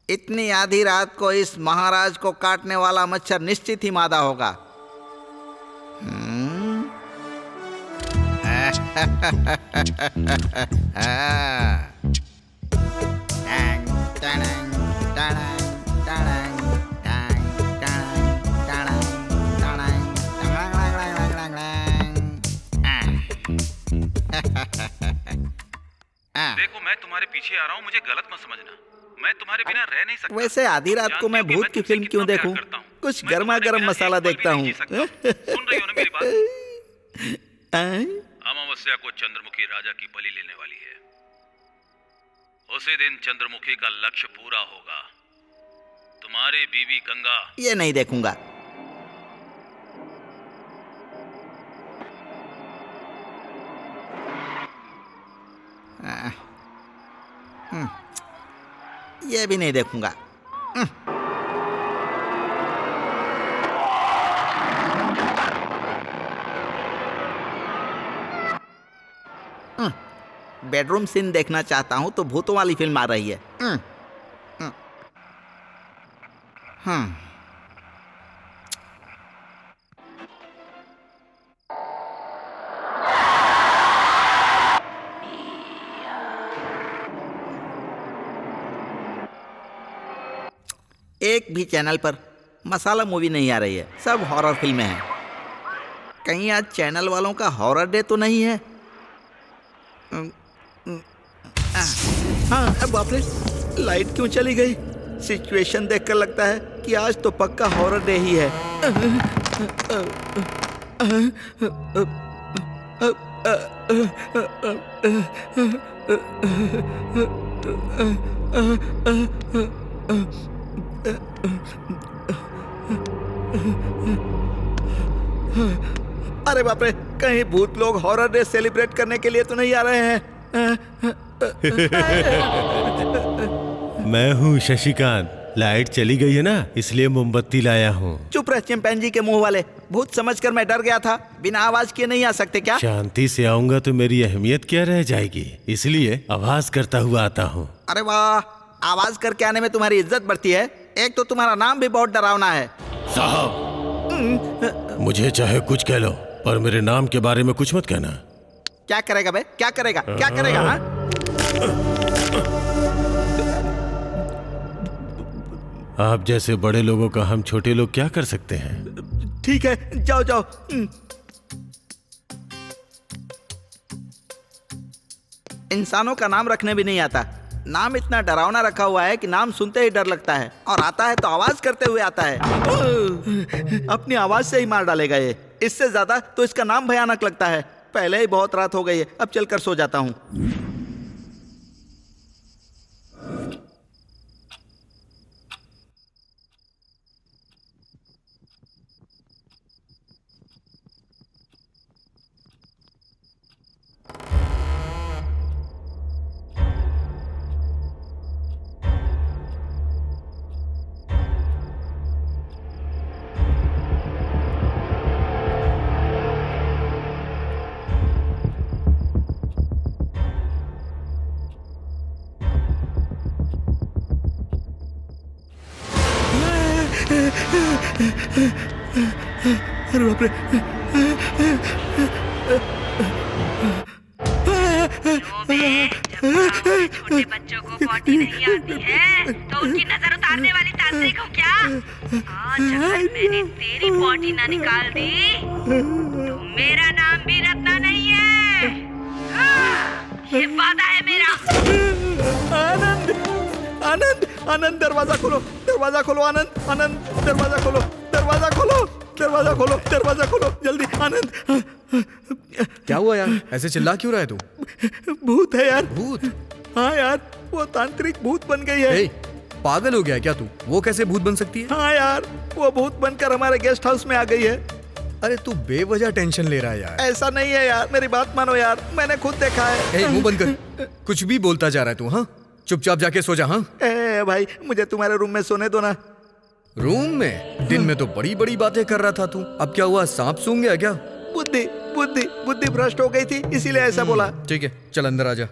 इतनी आधी रात को इस महाराज को काटने वाला मच्छर निश्चित ही मादा होगा। देखो मैं तुम्हारे पीछे आ रहा हूँ, मुझे गलत मत समझना। मैं तुम्हारे बिना रह नहीं सकता। वैसे आधी रात को मैं भूत की फिल्म क्यों देखूं? कुछ गर्मा गर्म मसाला देखता हूँ। सुन रही हो ना मेरी बात? अमावस्या को चंद्रमुखी राजा की बलि लेने वाली है। उसी दिन चंद्रमुखी का लक्ष्य पूरा होगा। तुम्हारी बीवी गंगा। ये नहीं देखूंगा। ये भी नहीं देखूंगा। बेडरूम सीन देखना चाहता हूं तो भूतों वाली फिल्म आ रही है। एक भी चैनल पर मसाला मूवी नहीं आ रही है, सब हॉरर फिल्में हैं। कहीं आज चैनल वालों का हॉरर डे तो नहीं है? हाँ, अब बाप रे, लाइट क्यों चली गई? सिचुएशन देखकर लगता है कि आज तो पक्का हॉरर डे ही है। अरे बाप रे, कहीं भूत लोग हॉरर डे सेलिब्रेट करने के लिए तो नहीं आ रहे हैं? मैं हूँ शशिकांत। लाइट चली गई है ना, इसलिए मोमबत्ती लाया हूँ। चुप रह चिंपैंजी के मुंह वाले। भूत समझकर मैं डर गया था। बिना आवाज किए नहीं आ सकते क्या? शांति से आऊंगा तो मेरी अहमियत क्या रह जाएगी, इसलिए आवाज करता हुआ आता हूँ। अरे वाह, आवाज करके आने में तुम्हारी इज्जत बढ़ती है। एक तो तुम्हारा नाम भी बहुत डरावना है। साहब, मुझे चाहे कुछ कह लो, पर मेरे नाम के बारे में कुछ मत कहना। क्या करेगा बे? क्या करेगा? क्या करेगा? हाँ? आप जैसे बड़े लोगों का हम छोटे लोग क्या कर सकते हैं? ठीक है, जाओ जाओ। इंसानों का नाम रखने भी नहीं आता। नाम इतना डरावना रखा हुआ है कि नाम सुनते ही डर लगता है, और आता है तो आवाज करते हुए आता है। अपनी आवाज से ही मार डालेगा ये। इससे ज्यादा तो इसका नाम भयानक लगता है। पहले ही बहुत रात हो गई है, अब चलकर सो जाता हूँ। अरे बाप रे। छोटे बच्चों को पॉटी नहीं आती है तो उनकी नजर उतारने वाली तांत्रिक हो क्या? आज अगर मैंने तेरी पॉटी ना निकाल दी तो मेरा नाम भी रत्ना नहीं है। ये वादा है मेरा। आनंद, आनंद, आनंद, दरवाजा खोलो, दरवाजा खोलो, आनंद, आनंद, दरवाजा खोलो, दरवाजा खोलो, दरवाजा खोलो, दरवाजा खोलो, जल्दी, आनंद। क्या हुआ यार, ऐसे चिल्ला क्यों रहा है तू? भूत है यार। भूत? हाँ यार, वो तांत्रिक भूत बन गई है। पागल हो गया क्या तू? वो कैसे भूत बन सकती है? हाँ यार, वो भूत बनकर हमारे गेस्ट हाउस में आ गई है। अरे तू बेवजह टेंशन ले रहा है यार। ऐसा नहीं है यार, मेरी बात मानो यार, मैंने खुद देखा है। मुंह बंद कर, कुछ भी बोलता जा रहा है तू। हाँ, चुपचाप जाके सो जा। हाँ भाई, मुझे तुम्हारे रूम में सोने दो ना। रूम में? दिन में तो बड़ी बड़ी बातें कर रहा था तू, अब क्या हुआ, सांप सूंघ गया क्या? बुद्धि बुद्धि बुद्धि भ्रष्ट हो गई थी, इसीलिए ऐसा बोला। ठीक है, चल अंदर आ जा।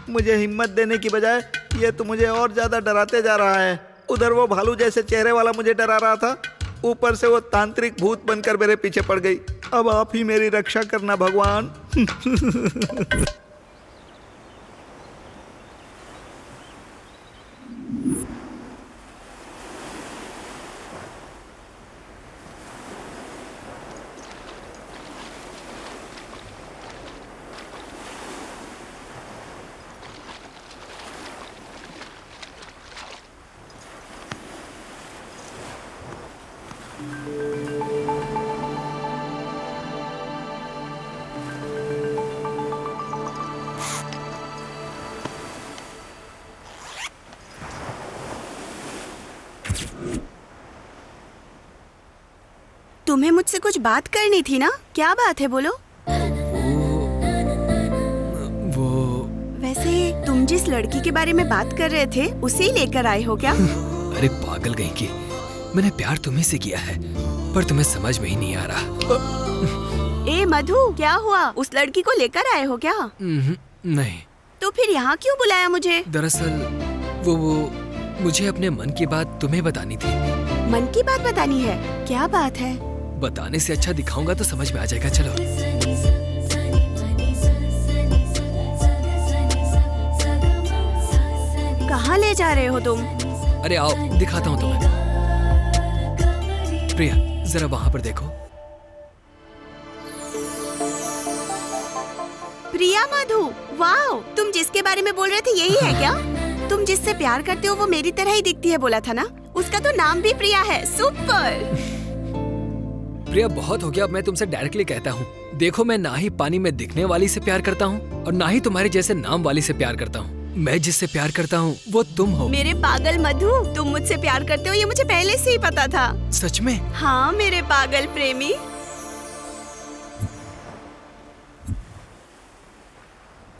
मुझे हिम्मत देने की बजाय ये तो मुझे और ज्यादा डराते जा रहा है। उधर वो भालू जैसे चेहरे वाला मुझे डरा रहा था, ऊपर से वो तांत्रिक भूत बनकर मेरे पीछे पड़ गई। अब आप ही मेरी रक्षा करना भगवान। तुम्हें मुझसे कुछ बात करनी थी ना? क्या बात है, बोलो। वो वैसे तुम जिस लड़की के बारे में बात कर रहे थे उसे लेकर आए हो क्या? अरे पागल गई की, मैंने प्यार तुम्हें से किया है, पर तुम्हें समझ में ही नहीं आ रहा। ए मधु, क्या हुआ? उस लड़की को लेकर आए हो क्या? नहीं। तो फिर यहाँ क्यों बुलाया मुझे? दरअसल वो मुझे अपने मन की बात तुम्हें बतानी थी। मन की बात बतानी है? क्या बात है? बताने से अच्छा दिखाऊंगा तो समझ में आ जाएगा। चलो। कहाँ ले जा रहे हो तुम? अरे आओ, दिखाता हूँ तुम्हें। प्रिया, जरा वहाँ पर देखो। प्रिया मधु, वाओ, तुम जिसके बारे में बोल रहे थे यही है क्या? तुम जिससे प्यार करते हो वो मेरी तरह ही दिखती है, बोला था ना? उसका तो नाम भी प्रिया है। सुपर। प्रिया, बहुत हो गया, अब मैं तुमसे डायरेक्टली कहता हूँ। देखो, मैं ना ही पानी में दिखने वाली से प्यार करता हूँ और ना ही तुम्हारे जैसे नाम वाली से प्यार करता हूँ। मैं जिससे प्यार करता हूँ वो तुम हो। मेरे पागल मधु, तुम मुझसे प्यार करते हो ये मुझे पहले से ही पता था। सच में? हाँ मेरे पागल प्रेमी।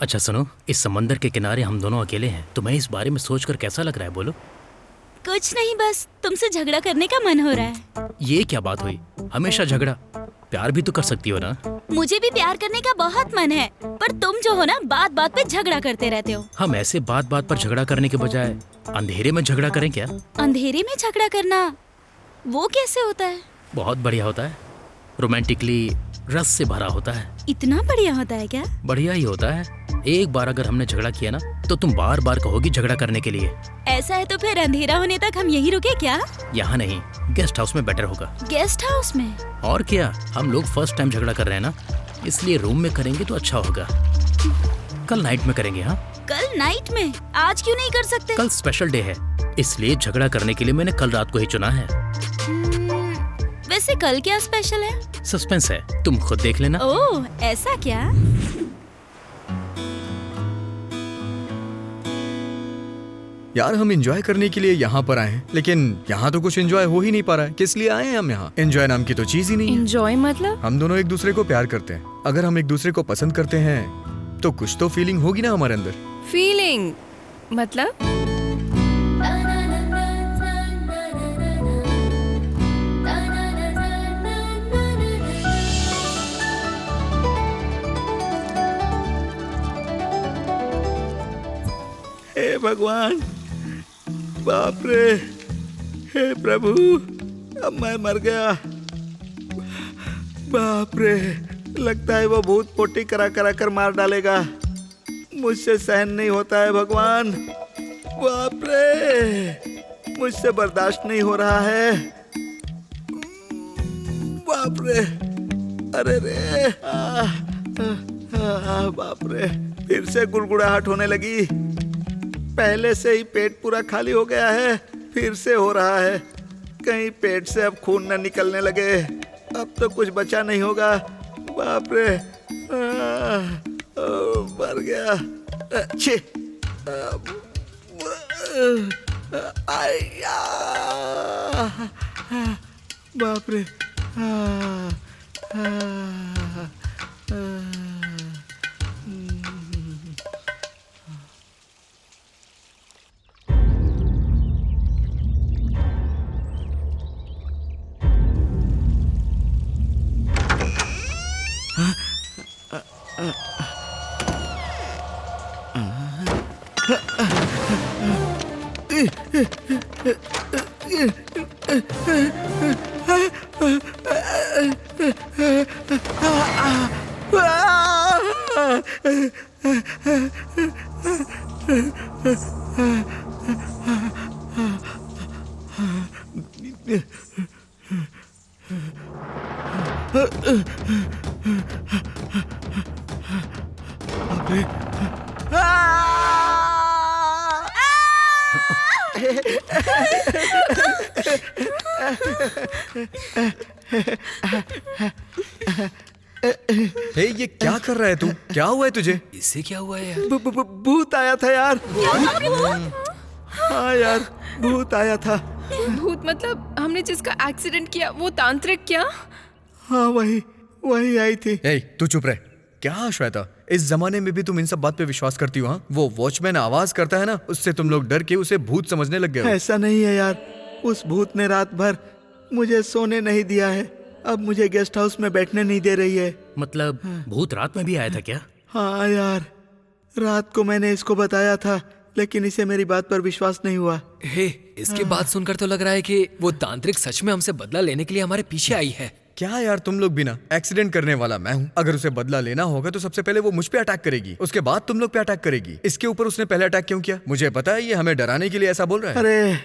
अच्छा सुनो, इस समंदर के किनारे हम दोनों अकेले हैं, तुम्हें इस बारे में सोचकर कैसा लग रहा है, बोलो? कुछ नहीं, बस तुमसे झगड़ा करने का मन हो रहा है। ये क्या बात हुई? हमेशा झगड़ा? प्यार भी तो कर सकती हो ना? मुझे भी प्यार करने का बहुत मन है, पर तुम जो हो ना, बात बात पे झगड़ा करते रहते हो। हम ऐसे बात बात पर झगड़ा करने के बजाय अंधेरे में झगड़ा करें क्या? अंधेरे में झगड़ा करना वो कैसे होता है? बहुत बढ़िया होता है, रोमांटिकली रस से भरा होता है। इतना बढ़िया होता है क्या? बढ़िया ही होता है। एक बार अगर हमने झगड़ा किया ना तो तुम बार बार कहोगी झगड़ा करने के लिए। ऐसा है तो फिर अंधेरा होने तक हम यहीं रुके क्या? यहाँ नहीं, गेस्ट हाउस में बेटर होगा। गेस्ट हाउस में? और क्या, हम लोग फर्स्ट टाइम झगड़ा कर रहे हैं ना, इसलिए रूम में करेंगे तो अच्छा होगा। कल नाइट में करेंगे। हाँ, कल नाइट में? आज क्यों नहीं कर सकते? कल स्पेशल डे है, इसलिए झगड़ा करने के लिए मैंने कल रात को ही चुना है। वैसे कल क्या स्पेशल है? सस्पेंस है, तुम खुद देख लेना। ओह, ऐसा क्या? यार, हम एंजॉय करने के लिए यहाँ पर आए हैं, लेकिन यहाँ तो कुछ एंजॉय हो ही नहीं पा रहा है। किस लिए आए हैं हम यहाँ? एंजॉय नाम की तो चीज ही नहीं है। एंजॉय मतलब? हम दोनों एक दूसरे को प्यार करते हैं। अगर हम एक दूसरे को पसंद करते हैं तो कुछ तो फीलिंग होगी ना हमारे अंदर। फीलिंग मतलब? हे भगवान, बाप रे, हे प्रभु, अब मैं मर गया। बाप रे, लगता है वो भूत पोटी करा करा कर मार डालेगा। मुझसे सहन नहीं होता है भगवान। बाप रे, मुझसे बर्दाश्त नहीं हो रहा है। बाप रे, अरे रे, बाप रे, फिर से गुड़गुड़ाहट होने लगी। पहले से ही पेट पूरा खाली हो गया है, फिर से हो रहा है। कहीं पेट से अब खून न निकलने लगे। अब तो कुछ बचा नहीं होगा। बाप रे, मर गया। छी, आया, बाप रे। हे, ये क्या कर रहा है तू? क्या हुआ है तुझे? इससे क्या हुआ है यार? भूत आया था यार। हाँ यार, भूत आया था। भूत मतलब हमने जिसका एक्सीडेंट किया वो तांत्रिक क्या? हाँ, वही आई थी। हे, तू चुप रह। क्या श्वेता, इस जमाने में भी तुम इन सब बात पे विश्वास करती हो? हाँ, वो वॉचमैन आवाज करता है ना, उससे तुम लोग डर के उसे भूत समझने लग गए हो। ऐसा नहीं है यार, उस भूत ने रात भर मुझे सोने नहीं दिया है। अब मुझे गेस्ट हाउस में बैठने नहीं दे रही है। मतलब भूत रात में भी आया था क्या? हाँ यार, रात को मैंने इसको बताया था, लेकिन इसे मेरी बात पर विश्वास नहीं हुआ। हे, इसकी बात सुनकर तो लग रहा है कि वो तांत्रिक सच में हमसे बदला लेने के लिए हमारे पीछे आई है। क्या यार, तुम लोग भी ना, एक्सीडेंट करने वाला मैं हूँ। अगर उसे बदला लेना होगा तो सबसे पहले वो मुझ पे अटैक करेगी, उसके बाद तुम लोग पे अटैक करेगी। इसके ऊपर उसने पहले अटैक क्यों किया? मुझे पता है, ये हमें डराने के लिए ऐसा बोल रहा है। अरे,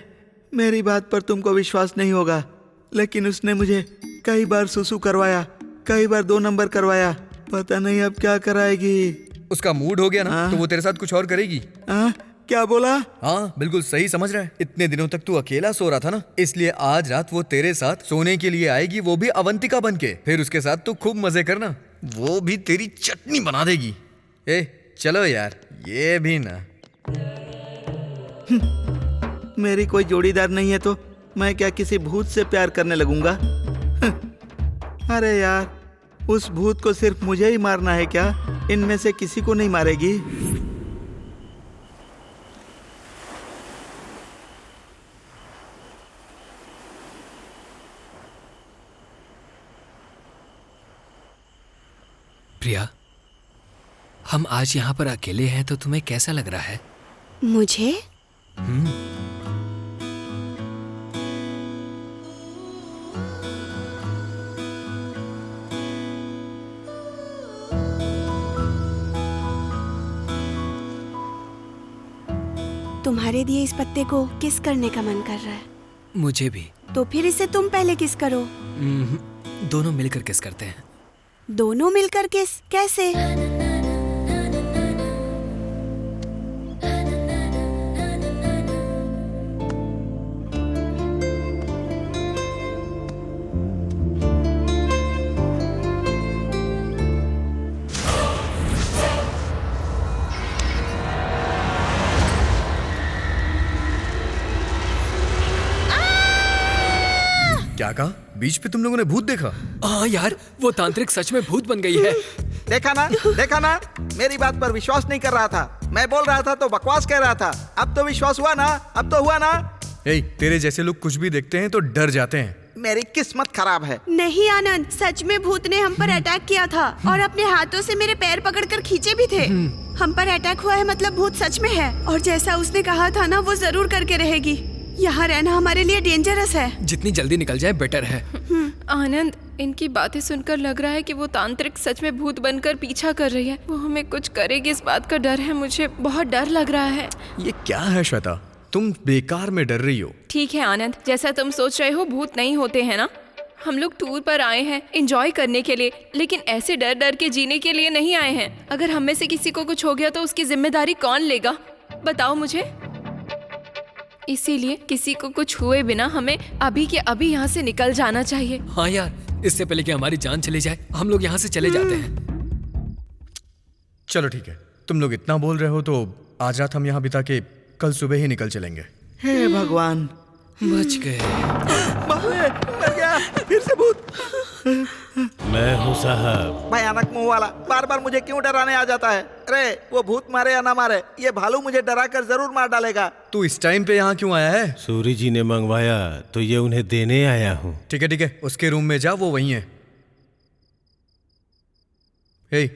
मेरी बात पर तुमको विश्वास नहीं होगा, लेकिन उसने मुझे कई बार सुसु करवाया, कई बार 2 नंबर करवाया। पता नहीं अब क्या कराएगी। उसका मूड हो गया ना, तो वो तेरे साथ कुछ और करेगी। क्या बोला? हाँ, बिल्कुल सही समझ रहा है। इतने दिनों तक तू अकेला सो रहा था ना, इसलिए आज रात वो तेरे साथ सोने के लिए आएगी, वो भी अवंतिका बनके। फिर उसके साथ तू खूब मजे करना, वो भी तेरी चटनी बना देगी। ए, चलो यार, ये भी ना। मेरी कोई जोड़ीदार नहीं है तो मैं क्या किसी भूत से प्यार करने लगूंगा? अरे यार, उस भूत को सिर्फ मुझे ही मारना है क्या? इनमें से किसी को नहीं मारेगी। प्रिया, हम आज यहाँ पर अकेले हैं तो तुम्हें कैसा लग रहा है? मुझे? तुम्हारे दिए इस पत्ते को किस करने का मन कर रहा है? मुझे भी। तो फिर इसे तुम पहले किस करो। दोनों मिलकर किस करते हैं। दोनों मिलकर किस? कैसे? क्या कहा? बीच पे तुम लोगों ने भूत देखा? हाँ यार, वो तांत्रिक सच में भूत बन गई है। देखा ना, मेरी बात पर विश्वास नहीं कर रहा था। मैं बोल रहा था तो बकवास कह रहा था। अब तो विश्वास हुआ ना? अब तो हुआ ना? तेरे जैसे लोग कुछ भी देखते हैं तो डर जाते हैं। मेरी किस्मत खराब है। नहीं आनंद, सच में भूत ने हम पर अटैक किया था और अपने हाथों से मेरे पैर पकड़कर खींचे भी थे। हम पर अटैक हुआ है मतलब भूत सच में है, और जैसा उसने कहा था ना, वो जरूर करके रहेगी। यहाँ रहना हमारे लिए डेंजरस है। जितनी जल्दी निकल जाए बेटर है। आनंद, इनकी बातें सुनकर लग रहा है कि वो तांत्रिक सच में भूत बनकर पीछा कर रही है। वो हमें कुछ करेगी, इस बात का डर है। मुझे बहुत डर लग रहा है। ये क्या है श्वेता, तुम बेकार में डर रही हो। ठीक है आनंद, जैसा तुम सोच रहे हो भूत नहीं होते हैं ना। हम लोग टूर पर आए हैं एंजॉय करने के लिए, लेकिन ऐसे डर डर के जीने के लिए नहीं आए हैं। अगर हम में से किसी को कुछ हो गया तो उसकी जिम्मेदारी कौन लेगा, बताओ मुझे। इसीलिए किसी को कुछ हुए बिना हमें अभी के अभी यहाँ से निकल जाना चाहिए। हाँ यार, इससे पहले कि हमारी जान चली जाए हम लोग यहाँ से चले जाते हैं। चलो ठीक है, तुम लोग इतना बोल रहे हो तो आज रात हम यहाँ बिता के कल सुबह ही निकल चलेंगे। हे भगवान, बच गए। मर गया, फिर से भूत। मैं हूँ साहब। भयानक मुंह वाला बार बार मुझे क्यों डराने आ जाता है? अरे वो भूत मारे या ना मारे, ये भालू मुझे डरा कर जरूर मार डालेगा। तू इस टाइम पे यहाँ क्यों आया है? सूरी जी ने मंगवाया तो ये उन्हें देने आया हूँ। ठीक है, उसके रूम में जा, वो वहीं है। हे,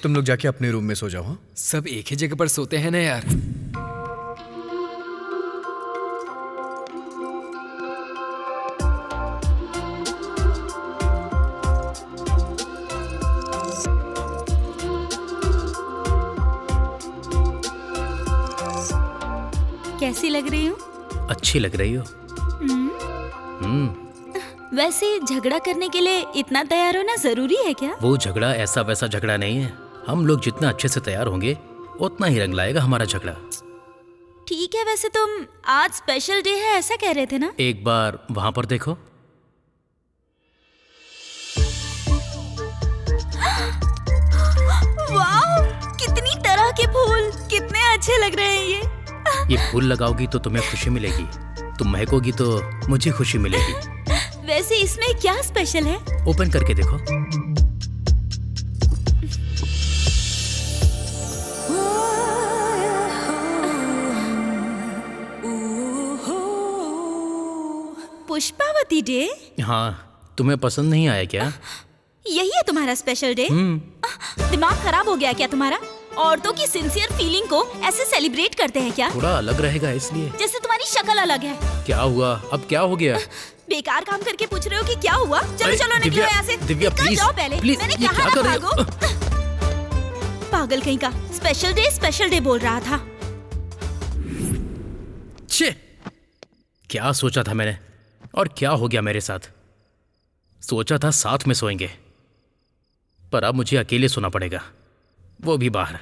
तुम लोग जाके अपने रूम में सो जाओ। हाँ? सब एक ही जगह पर सोते हैं ना यार। कैसी लग रही हूँ? अच्छी लग रही हो। वैसे झगड़ा करने के लिए इतना तैयार होना जरूरी है क्या? वो झगड़ा ऐसा वैसा झगड़ा नहीं है। हम लोग जितना अच्छे से तैयार होंगे उतना ही रंग लाएगा हमारा झगड़ा। ठीक है, वैसे तुम आज स्पेशल डे है ऐसा कह रहे थे ना? एक बार वहां पर देखो। वाह, कितनी तरह के फूल, कितने अच्छे लग रहे हैं ये फूल लगाओगी तो तुम्हें खुशी मिलेगी, तुम महकोगी तो मुझे खुशी मिलेगी। वैसे इसमें क्या स्पेशल है? ओपन करके देखो। पुष्पावती डे? हाँ, तुम्हें पसंद नहीं आया क्या? यही है तुम्हारा स्पेशल डे? दिमाग खराब हो गया क्या तुम्हारा? औरतों की सिंसियर फीलिंग को ऐसे सेलिब्रेट करते हैं क्या? थोड़ा अलग रहेगा इसलिए। जैसे तुम्हारी शक्ल अलग है। क्या हुआ? अब क्या हो गया? बेकार काम करके पूछ रहे हो कि क्या हुआ? चलो चलो निकलो यहाँ से। दिव्या प्लीज, जाओ पहले। प्लीज, मैंने ये कहा क्या ना कर रही हो? पागल कहीं का। स्पेशल डे बोल रहा था। छे, क्या सोचा था मैंने और क्या हो गया मेरे साथ? सोचा था साथ में सोएंगे, पर अब मुझे अकेले सोना पड़ेगा, वो भी बाहर।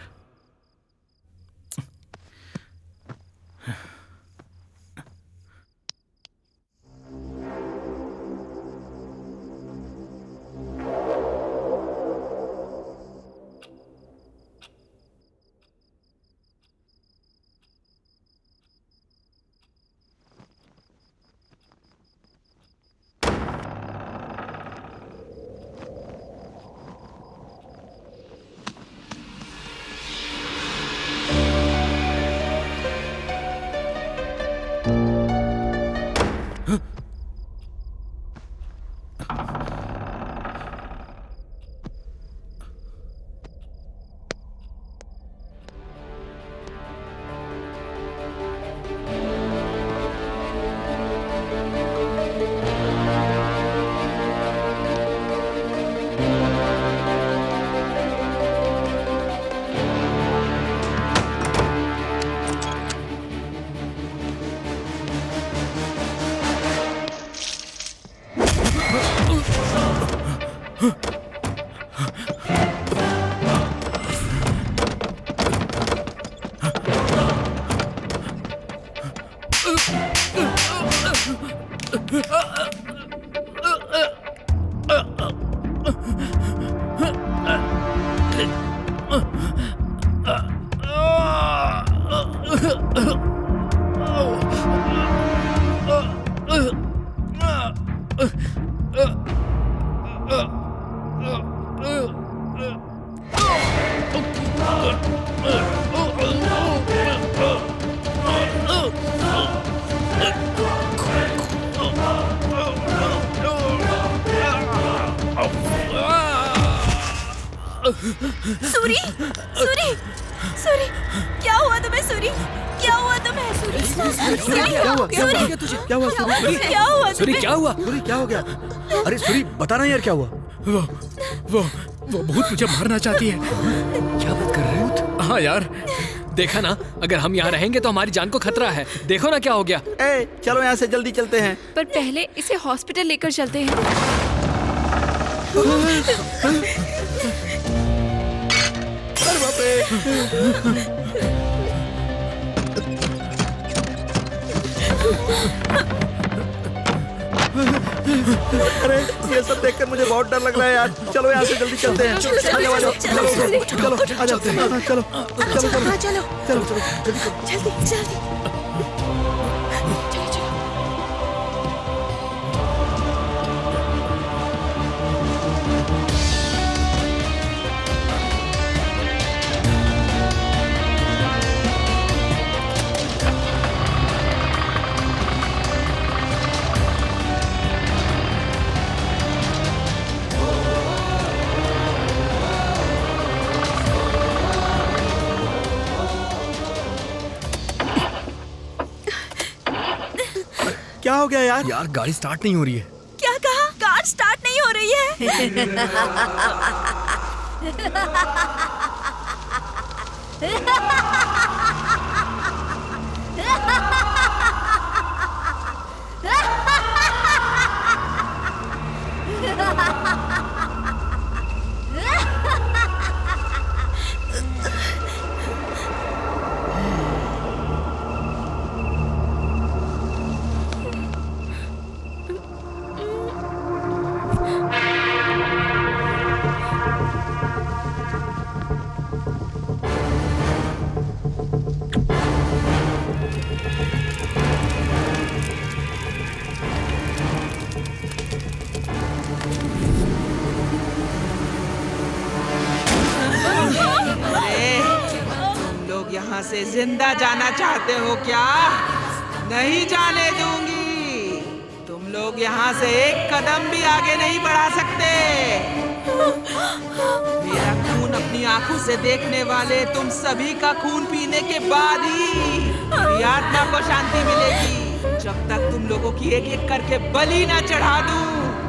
सूरी, सूरी, सूरी, क्या हुआ तुम्हें सूरी? क्या हुआ तुम्हें? क्या हुआ तुझे? क्या हुआ सूरी? क्या हुआ? सूरी क्या हुआ? सूरी क्या हो गया? अरे सूरी बताना यार क्या हुआ? वो भूत मुझे मारना चाहती है। क्या बात कर रहे हो? हाँ यार, देखा ना, अगर हम यहाँ रहेंगे तो हमारी जान को खतरा है। देखो ना क्या हो गया। चलो यहाँ से जल्दी चलते हैं। पर पहले इसे हॉस्पिटल लेकर चलते हैं। अरे बाप रे। अरे ये सब देखकर मुझे बहुत डर लग रहा है यार। चलो यहाँ से जल्दी चलते हैं। आ जाओ, आ जाओ, चलो आ जाओ, चलो चलो चलो जल्दी जल्दी। क्या हो गया यार? यार गाड़ी स्टार्ट नहीं हो रही है। क्या कहा? कार स्टार्ट नहीं हो रही है। यहाँ से जिंदा जाना चाहते हो क्या? नहीं जाने दूंगी। तुम लोग यहाँ से एक कदम भी आगे नहीं बढ़ा सकते। मेरा खून अपनी आंखों से देखने वाले तुम सभी का खून पीने के बाद ही मेरी आत्मा को शांति मिलेगी। जब तक तुम लोगों की एक एक करके बलि ना चढ़ा दूं,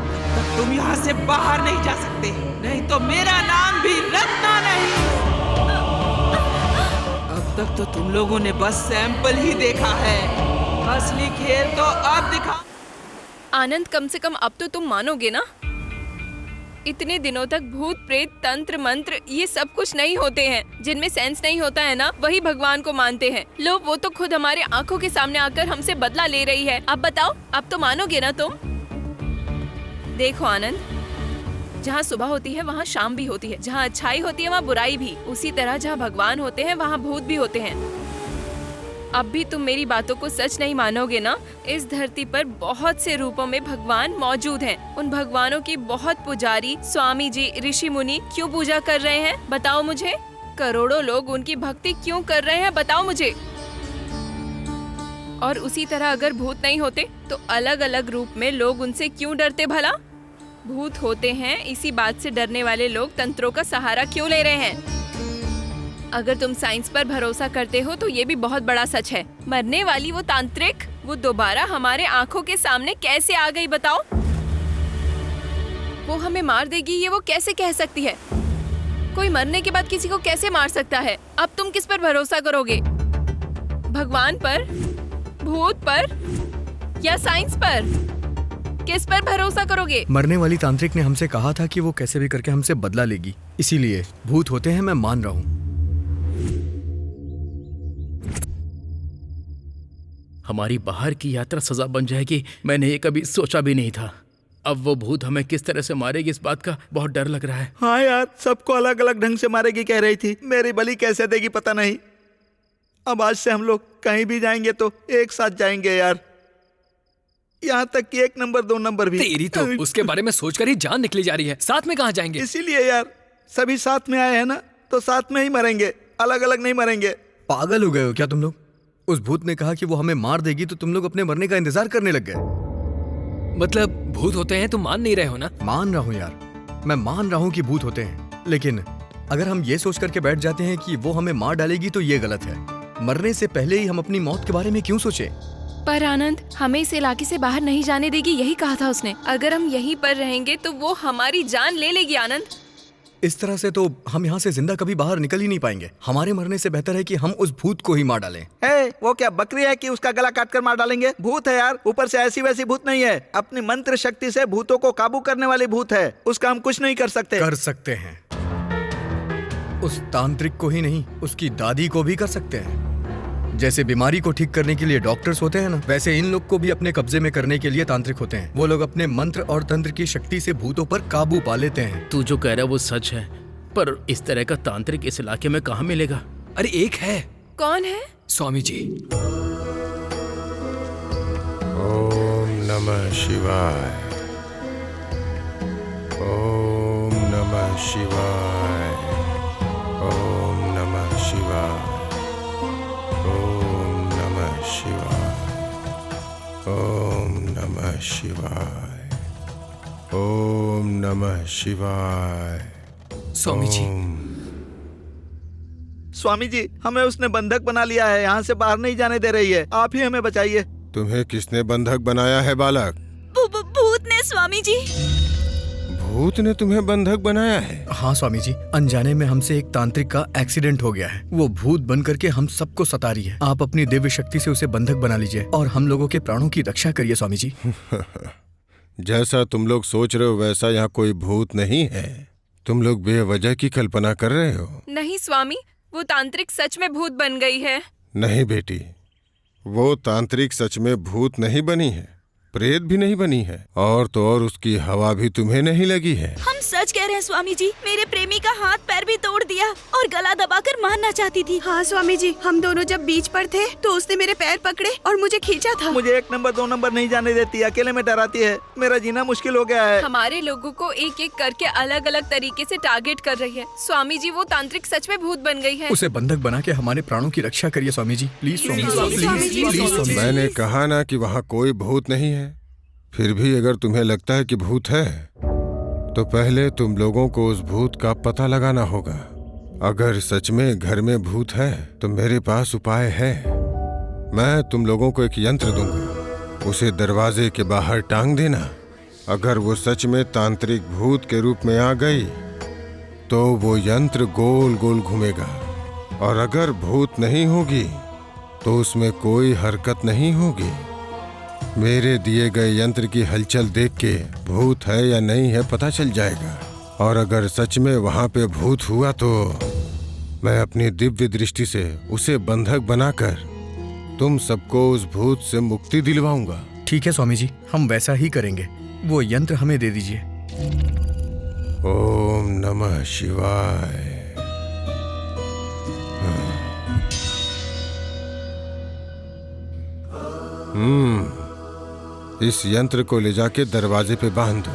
तब तक तुम यहाँ से बाहर नहीं जा सकते। नहीं तो मेरा नाम भी रत्ना नहीं। तक तो तुम लोगों ने बस सैंपल ही देखा है, असली खेल तो अब दिखा। आनंद, कम से कम अब तो तुम मानोगे ना? इतने दिनों तक भूत प्रेत तंत्र मंत्र ये सब कुछ नहीं होते हैं। जिनमें सेंस नहीं होता है ना, वही भगवान को मानते हैं। लो, वो तो खुद हमारे आंखों के सामने आकर हमसे बदला ले रही है। अब बताओ, अब तो मानोगे ना तुम? देखो आनंद, जहाँ सुबह होती है वहाँ शाम भी होती है, जहाँ अच्छाई होती है वहाँ बुराई भी। उसी तरह जहाँ भगवान होते हैं वहाँ भूत भी होते हैं। अब भी तुम मेरी बातों को सच नहीं मानोगे ना? इस धरती पर बहुत से रूपों में भगवान मौजूद हैं। उन भगवानों की बहुत पुजारी, स्वामी जी, ऋषि मुनि क्यों पूजा कर रहे हैं? बताओ मुझे। करोड़ों लोग उनकी भक्ति क्यों कर रहे हैं? बताओ मुझे। और उसी तरह अगर भूत नहीं होते तो अलग अलग रूप में लोग उनसे क्यों डरते भला? भूत होते हैं, इसी बात से डरने वाले लोग तंत्रों का सहारा क्यों ले रहे हैं? अगर तुम साइंस पर भरोसा करते हो तो ये भी बहुत बड़ा सच है। मरने वाली वो तांत्रिक, वो दोबारा हमारे आंखों के सामने कैसे आ गई बताओ? वो हमें मार देगी ये वो कैसे कह सकती है? कोई मरने के बाद किसी को कैसे मार सकता है? अब तुम किस पर भरोसा करोगे? भगवान पर, भूत पर या साइंस पर? किस पर भरोसा करोगे? मरने वाली तांत्रिक ने हमसे कहा था कि वो कैसे भी करके हमसे बदला लेगी, इसीलिए भूत होते हैं, मैं मान रहा हूँ। हमारी बाहर की यात्रा सजा बन जाएगी, मैंने ये कभी सोचा भी नहीं था। अब वो भूत हमें किस तरह से मारेगी इस बात का बहुत डर लग रहा है। हाँ यार, सबको अलग अलग ढंग से मारेगी कह रही थी। मेरी बलि कैसे देगी पता नहीं। अब आज से हम लोग कहीं भी जाएंगे तो एक साथ जाएंगे यार, यहाँ तक कि 1 नंबर 2 नंबर भी। तेरी तो उसके बारे में सोचकर ही जान निकली जा रही है। साथ में कहाँ जाएंगे? इसीलिए यार, सभी साथ में आए हैं ना, तो साथ में ही मरेंगे, अलग अलग नहीं मरेंगे। पागल हो गए हो क्या तुम लोग? उस भूत ने कहा कि वो हमें मार देगी तो तुम लोग अपने मरने का इंतजार करने लग गए। मतलब भूत होते हैं, तुम मान नहीं रहे हो ना? मान रहा हूँ यार, मैं मान रहा हूँ कि भूत होते हैं, लेकिन अगर हम ये सोच करके बैठ जाते हैं कि वो हमें मार डालेगी तो ये गलत है। मरने से पहले ही हम अपनी मौत के बारे में क्यों सोचे? पर आनंद, हमें इस इलाके से बाहर नहीं जाने देगी, यही कहा था उसने। अगर हम यहीं पर रहेंगे तो वो हमारी जान ले लेगी आनंद। इस तरह से तो हम यहाँ से जिंदा कभी बाहर निकल ही नहीं पाएंगे। हमारे मरने से बेहतर है कि हम उस भूत को ही मार डालें। वो क्या बकरी है कि उसका गला काट कर मार डालेंगे? भूत है यार, ऊपर से ऐसी वैसी भूत नहीं है, अपनी मंत्र शक्ति से भूतों को काबू करने वाली भूत है। उसका हम कुछ नहीं कर सकते। कर सकते हैं, उस तांत्रिक को ही नहीं, उसकी दादी को भी कर सकते हैं। जैसे बीमारी को ठीक करने के लिए डॉक्टर्स होते हैं ना, वैसे इन लोग को भी अपने कब्जे में करने के लिए तांत्रिक होते हैं। वो लोग अपने मंत्र और तंत्र की शक्ति से भूतों पर काबू पा लेते हैं। तू जो कह रहा है वो सच है, पर इस तरह का तांत्रिक इस इलाके में कहाँ मिलेगा? अरे एक है। कौन है? स्वामी जी। ओम नमः शिवाय, ओम नमः शिवाय, ओम नमः शिवाय, ओम नमः शिवाय, ओम नमः शिवाय, ओम नमः शिवाय। स्वामी जी। स्वामी जी, हमें उसने बंधक बना लिया है, यहाँ से बाहर नहीं जाने दे रही है। आप ही हमें बचाइए। तुम्हें किसने बंधक बनाया है बालक? भूत ने स्वामी जी। भूत ने तुम्हें बंधक बनाया है? हाँ स्वामी जी, अनजाने में हमसे एक तांत्रिक का एक्सीडेंट हो गया है। वो भूत बन करके हम सबको सता रही है। आप अपनी दिव्य शक्ति से उसे बंधक बना लीजिए और हम लोगों के प्राणों की रक्षा करिए स्वामी जी। जैसा तुम लोग सोच रहे हो वैसा यहाँ कोई भूत नहीं है। तुम लोग बेवजह की कल्पना कर रहे हो। नहीं स्वामी, वो तांत्रिक सच में भूत बन गई है। नहीं बेटी, वो तांत्रिक सच में भूत नहीं बनी है, प्रेत भी नहीं बनी है, और तो और उसकी हवा भी तुम्हें नहीं लगी है। हम सच कह रहे हैं स्वामी जी, मेरे प्रेमी का हाथ पैर भी तोड़ दिया और गला दबाकर मारना चाहती थी। हाँ स्वामी जी, हम दोनों जब बीच पर थे तो उसने मेरे पैर पकड़े और मुझे खींचा था। मुझे 1 नंबर 2 नंबर नहीं जाने देती, अकेले में डराती है। मेरा जीना मुश्किल हो गया है। हमारे लोगों को एक एक करके अलग अलग तरीके से टारगेट कर रही है। स्वामी जी, वो तांत्रिक सच में भूत बन गई है। उसे बंधक बना के हमारे प्राणों की रक्षा करिए स्वामी जी, प्लीज स्वामी जी, प्लीज। मैंने कहा ना कि वहाँ कोई भूत नहीं है। फिर भी अगर तुम्हें लगता है कि भूत है तो पहले तुम लोगों को उस भूत का पता लगाना होगा। अगर सच में घर में भूत है तो मेरे पास उपाय है। मैं तुम लोगों को एक यंत्र दूंगा, उसे दरवाजे के बाहर टांग देना। अगर वो सच में तांत्रिक भूत के रूप में आ गई तो वो यंत्र गोल गोल घूमेगा, और अगर भूत नहीं होगी तो उसमें कोई हरकत नहीं होगी। मेरे दिए गए यंत्र की हलचल देख के भूत है या नहीं है पता चल जाएगा, और अगर सच में वहाँ पे भूत हुआ तो मैं अपनी दिव्य दृष्टि से उसे बंधक बनाकर तुम सबको उस भूत से मुक्ति दिलवाऊंगा। ठीक है स्वामी जी, हम वैसा ही करेंगे। वो यंत्र हमें दे दीजिए। ओम नमः शिवाय। इस यंत्र को ले जाके दरवाजे पे बांध दो।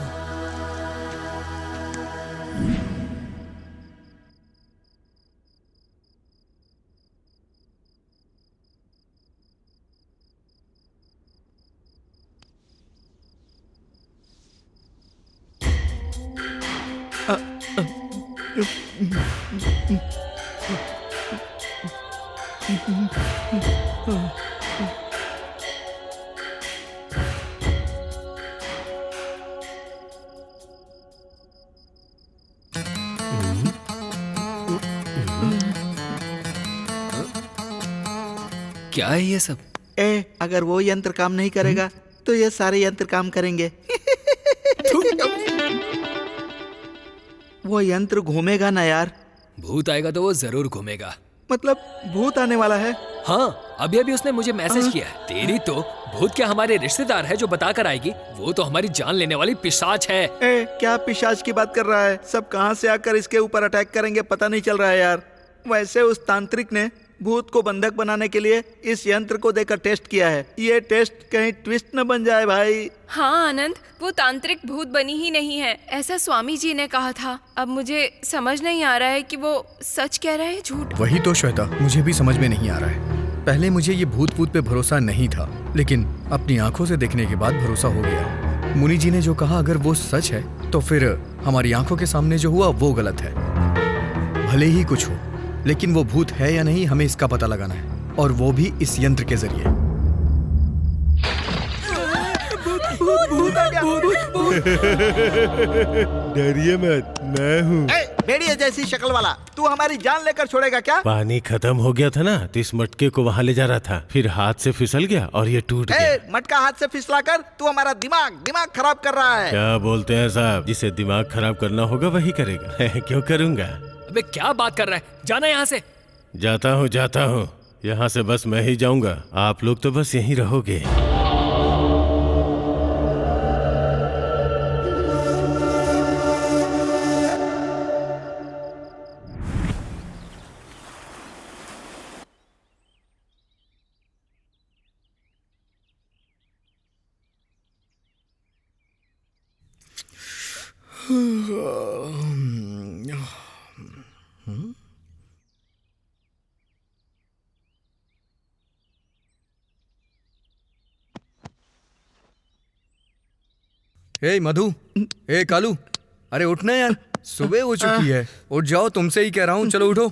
क्या है ये सब? अगर वो यंत्र काम नहीं करेगा तो ये सारे यंत्र काम करेंगे। वो यंत्र घूमेगा ना यार। भूत आएगा तो वो जरूर घूमेगा। मतलब भूत आने वाला है? हाँ, अभी अभी उसने मुझे मैसेज किया है। तेरी तो भूत क्या हमारे रिश्तेदार है जो बता कर आएगी? वो तो हमारी जान लेने वाली पिशाच है। क्या पिशाच की बात कर रहा है? सब कहाँ से आकर इसके ऊपर अटैक करेंगे पता नहीं चल रहा है यार। वैसे उस तांत्रिक ने भूत को बंधक बनाने के लिए इस यंत्र को देकर टेस्ट किया है। ये टेस्ट कहीं ट्विस्ट न बन जाए भाई। हाँ आनंद, वो तांत्रिक भूत बनी ही नहीं है, ऐसा स्वामी जी ने कहा था। अब मुझे समझ नहीं आ रहा है कि वो सच कह रहा है झूठ। वही तो श्वेता, मुझे भी समझ में नहीं आ रहा है। पहले मुझे ये भूत पे भरोसा नहीं था, लेकिन अपनी आंखों से देखने के बाद भरोसा हो गया। मुनि जी ने जो कहा अगर वो सच है तो फिर हमारी आंखों के सामने जो हुआ वो गलत है। भले ही कुछ हो, लेकिन वो भूत है या नहीं हमें इसका पता लगाना है। और वो भी इस यंत्र के जरिए। भूत आ गया। डरिए मत, मैं हूँ। भेड़िए जैसी शक्ल वाला, तू हमारी जान लेकर छोड़ेगा क्या? पानी खत्म हो गया था ना, तो इस मटके को वहाँ ले जा रहा था, फिर हाथ से फिसल गया और ये टूट गया। मटका हाथ से फिसला कर तू हमारा दिमाग खराब कर रहा है। क्या बोलते हैं साहब, जिसे दिमाग खराब करना होगा वही करेगा। क्यों करूँगा? अबे क्या बात कर रहा है, जाना यहाँ से। जाता हूँ, यहाँ से बस मैं ही जाऊँगा, आप लोग तो बस यहीं रहोगे। ए मधु, ए कालू, अरे उठना यार, सुबह हो चुकी है। उठ जाओ, तुमसे ही कह रहा हूँ, चलो उठो।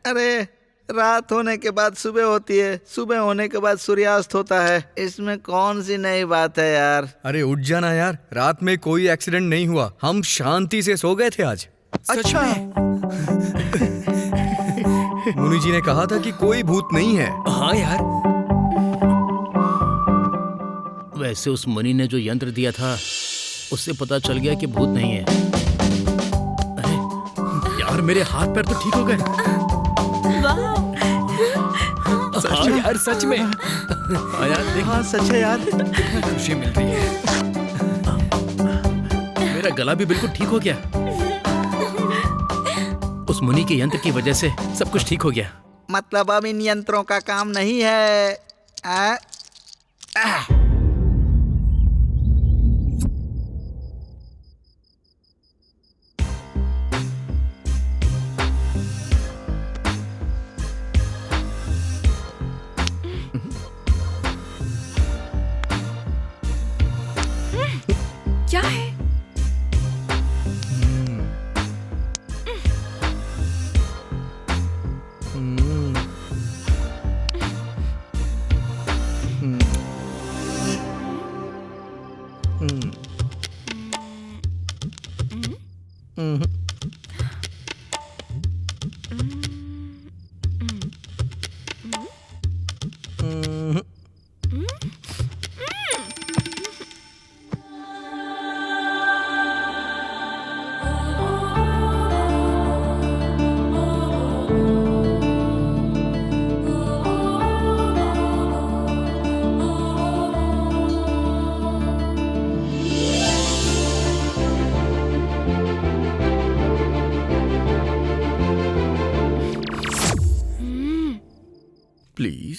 अरे रात होने के बाद सुबह होती है, सुबह होने के बाद सूर्यास्त होता है, इसमें कौन सी नई बात है यार। अरे उठ जाना यार, रात में कोई एक्सीडेंट नहीं हुआ, हम शांति से सो गए थे आज। अच्छा। मुनि जी ने कहा था कि कोई भूत नहीं है। हाँ यार। वैसे उस मुनि ने जो यंत्र दिया था उससे पता चल गया कि भूत नहीं है। अरे यार, मेरे हाथ पैर तो ठीक हो गए। हाँ यार, सच में। हाँ यार, देख। हाँ सच है यार, खुशी मिल रही है। मेरा गला भी बिल्कुल ठीक हो गया। उस मुनि के यंत्र की वजह से सब कुछ ठीक हो गया। मतलब अब इन यंत्रों का काम नहीं है। क्या है? प्लीज।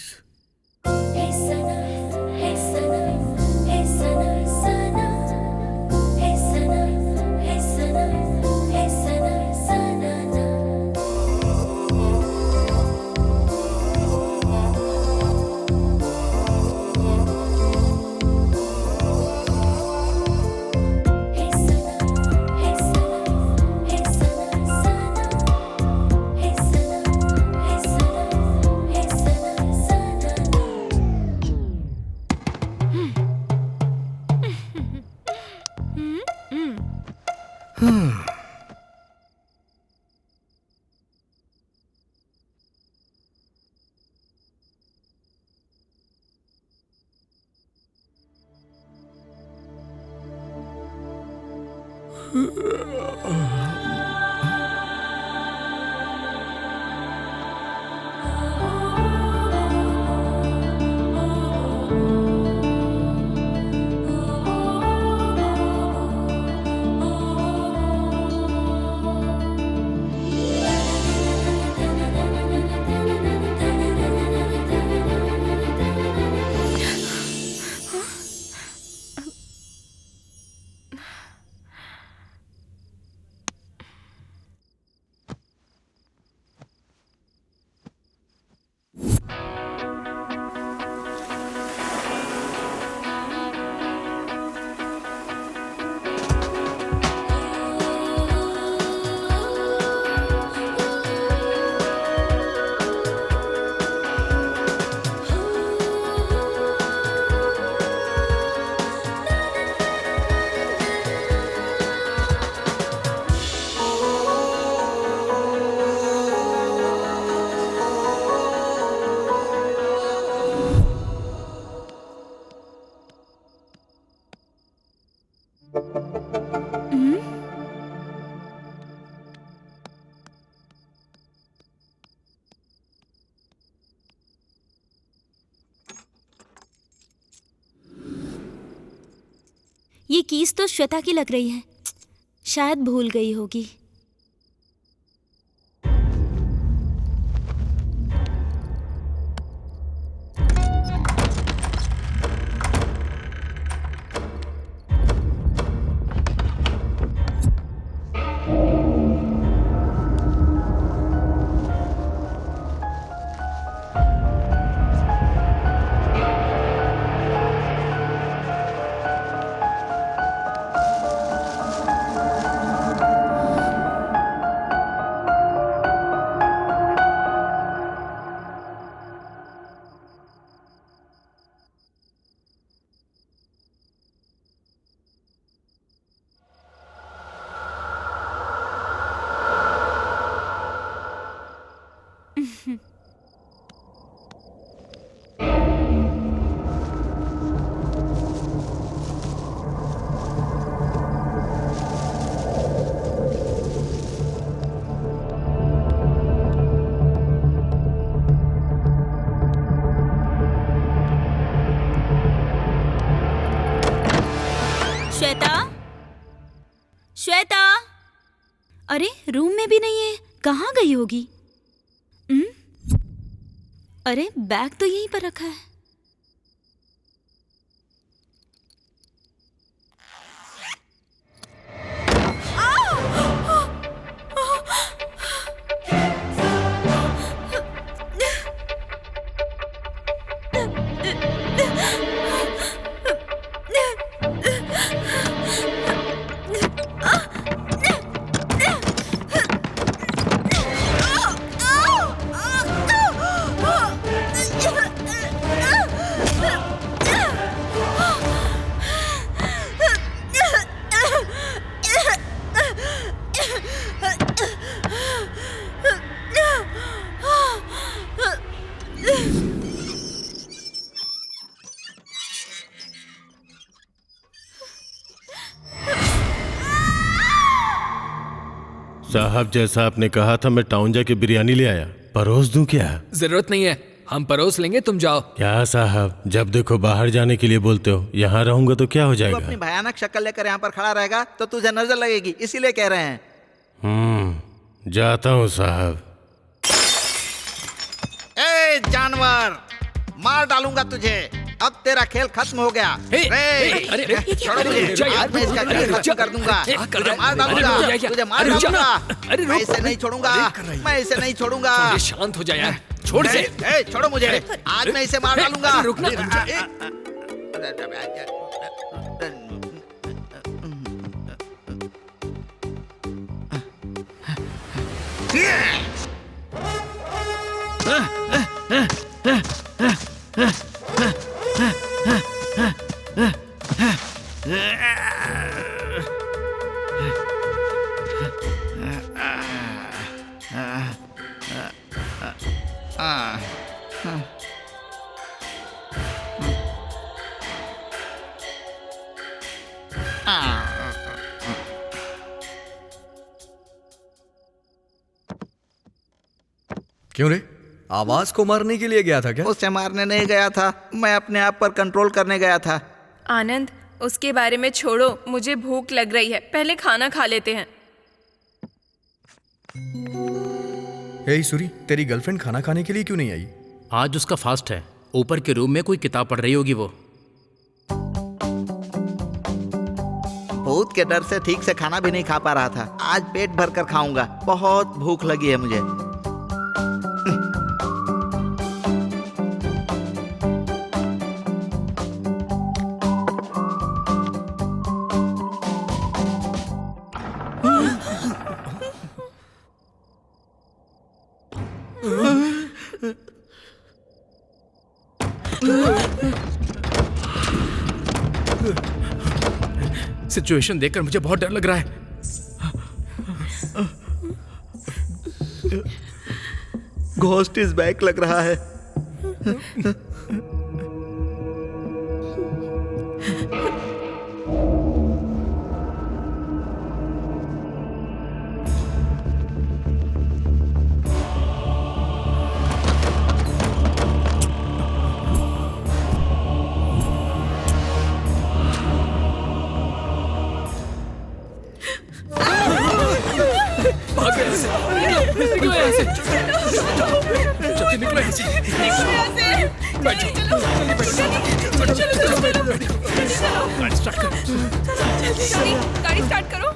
ये कीज तो श्वेता की लग रही है, शायद भूल गई होगी। श्वेता, अरे रूम में भी नहीं है, कहाँ गई होगी? अरे बैग तो यहीं पर रखा है। साहब, जैसा आपने कहा था मैं टाउन जाके बिरयानी ले आया। परोस दूं क्या? जरूरत नहीं है, हम परोस लेंगे, तुम जाओ। क्या साहब, जब देखो बाहर जाने के लिए बोलते हो। यहाँ रहूंगा तो क्या हो जाएगा? तू अपनी भयानक शक्ल लेकर यहाँ पर खड़ा रहेगा तो तुझे नजर लगेगी, इसीलिए कह रहे हैं। जाता हूँ साहब। ए जानवर, मार डालूंगा तुझे। अब तेरा खेल खत्म हो गया। छोड़ो मुझे, आज मैं इसका खेल खत्म कर दूंगा। तुझे मार डालूंगा, तुझे मार डालूंगा। मैं इसे नहीं छोड़ूंगा, मैं इसे नहीं छोड़ूगा। शांत हो जाए यार, छोड़ से। छोड़ो मुझे, आज मैं इसे मार डालूंगा। रुकना। क्यों रे, आवाज को मारने के लिए गया था क्या? उसे मारने नहीं गया था, मैं अपने आप पर कंट्रोल करने गया था। आनंद, उसके बारे में छोड़ो, मुझे भूख लग रही है, पहले खाना खा लेते हैं। हे सूरी, तेरी गर्लफ्रेंड खाना खाने के लिए क्यों नहीं आई? आज उसका फास्ट है, ऊपर के रूम में कोई किताब पढ़ रही होगी वो। भूत के डर से ठीक से खाना भी नहीं खा पा रहा था। आज पेट भर कर खाऊंगा, बहुत भूख लगी है मुझे। सिचुएशन देखकर मुझे बहुत डर लग रहा है। घोस्ट इज बैक लग रहा है। भागो यहाँ से, निकलो यहाँ से, जल्दी निकलो यहाँ से, बैठो, गाड़ी स्टार्ट करो, गाड़ी स्टार्ट करो।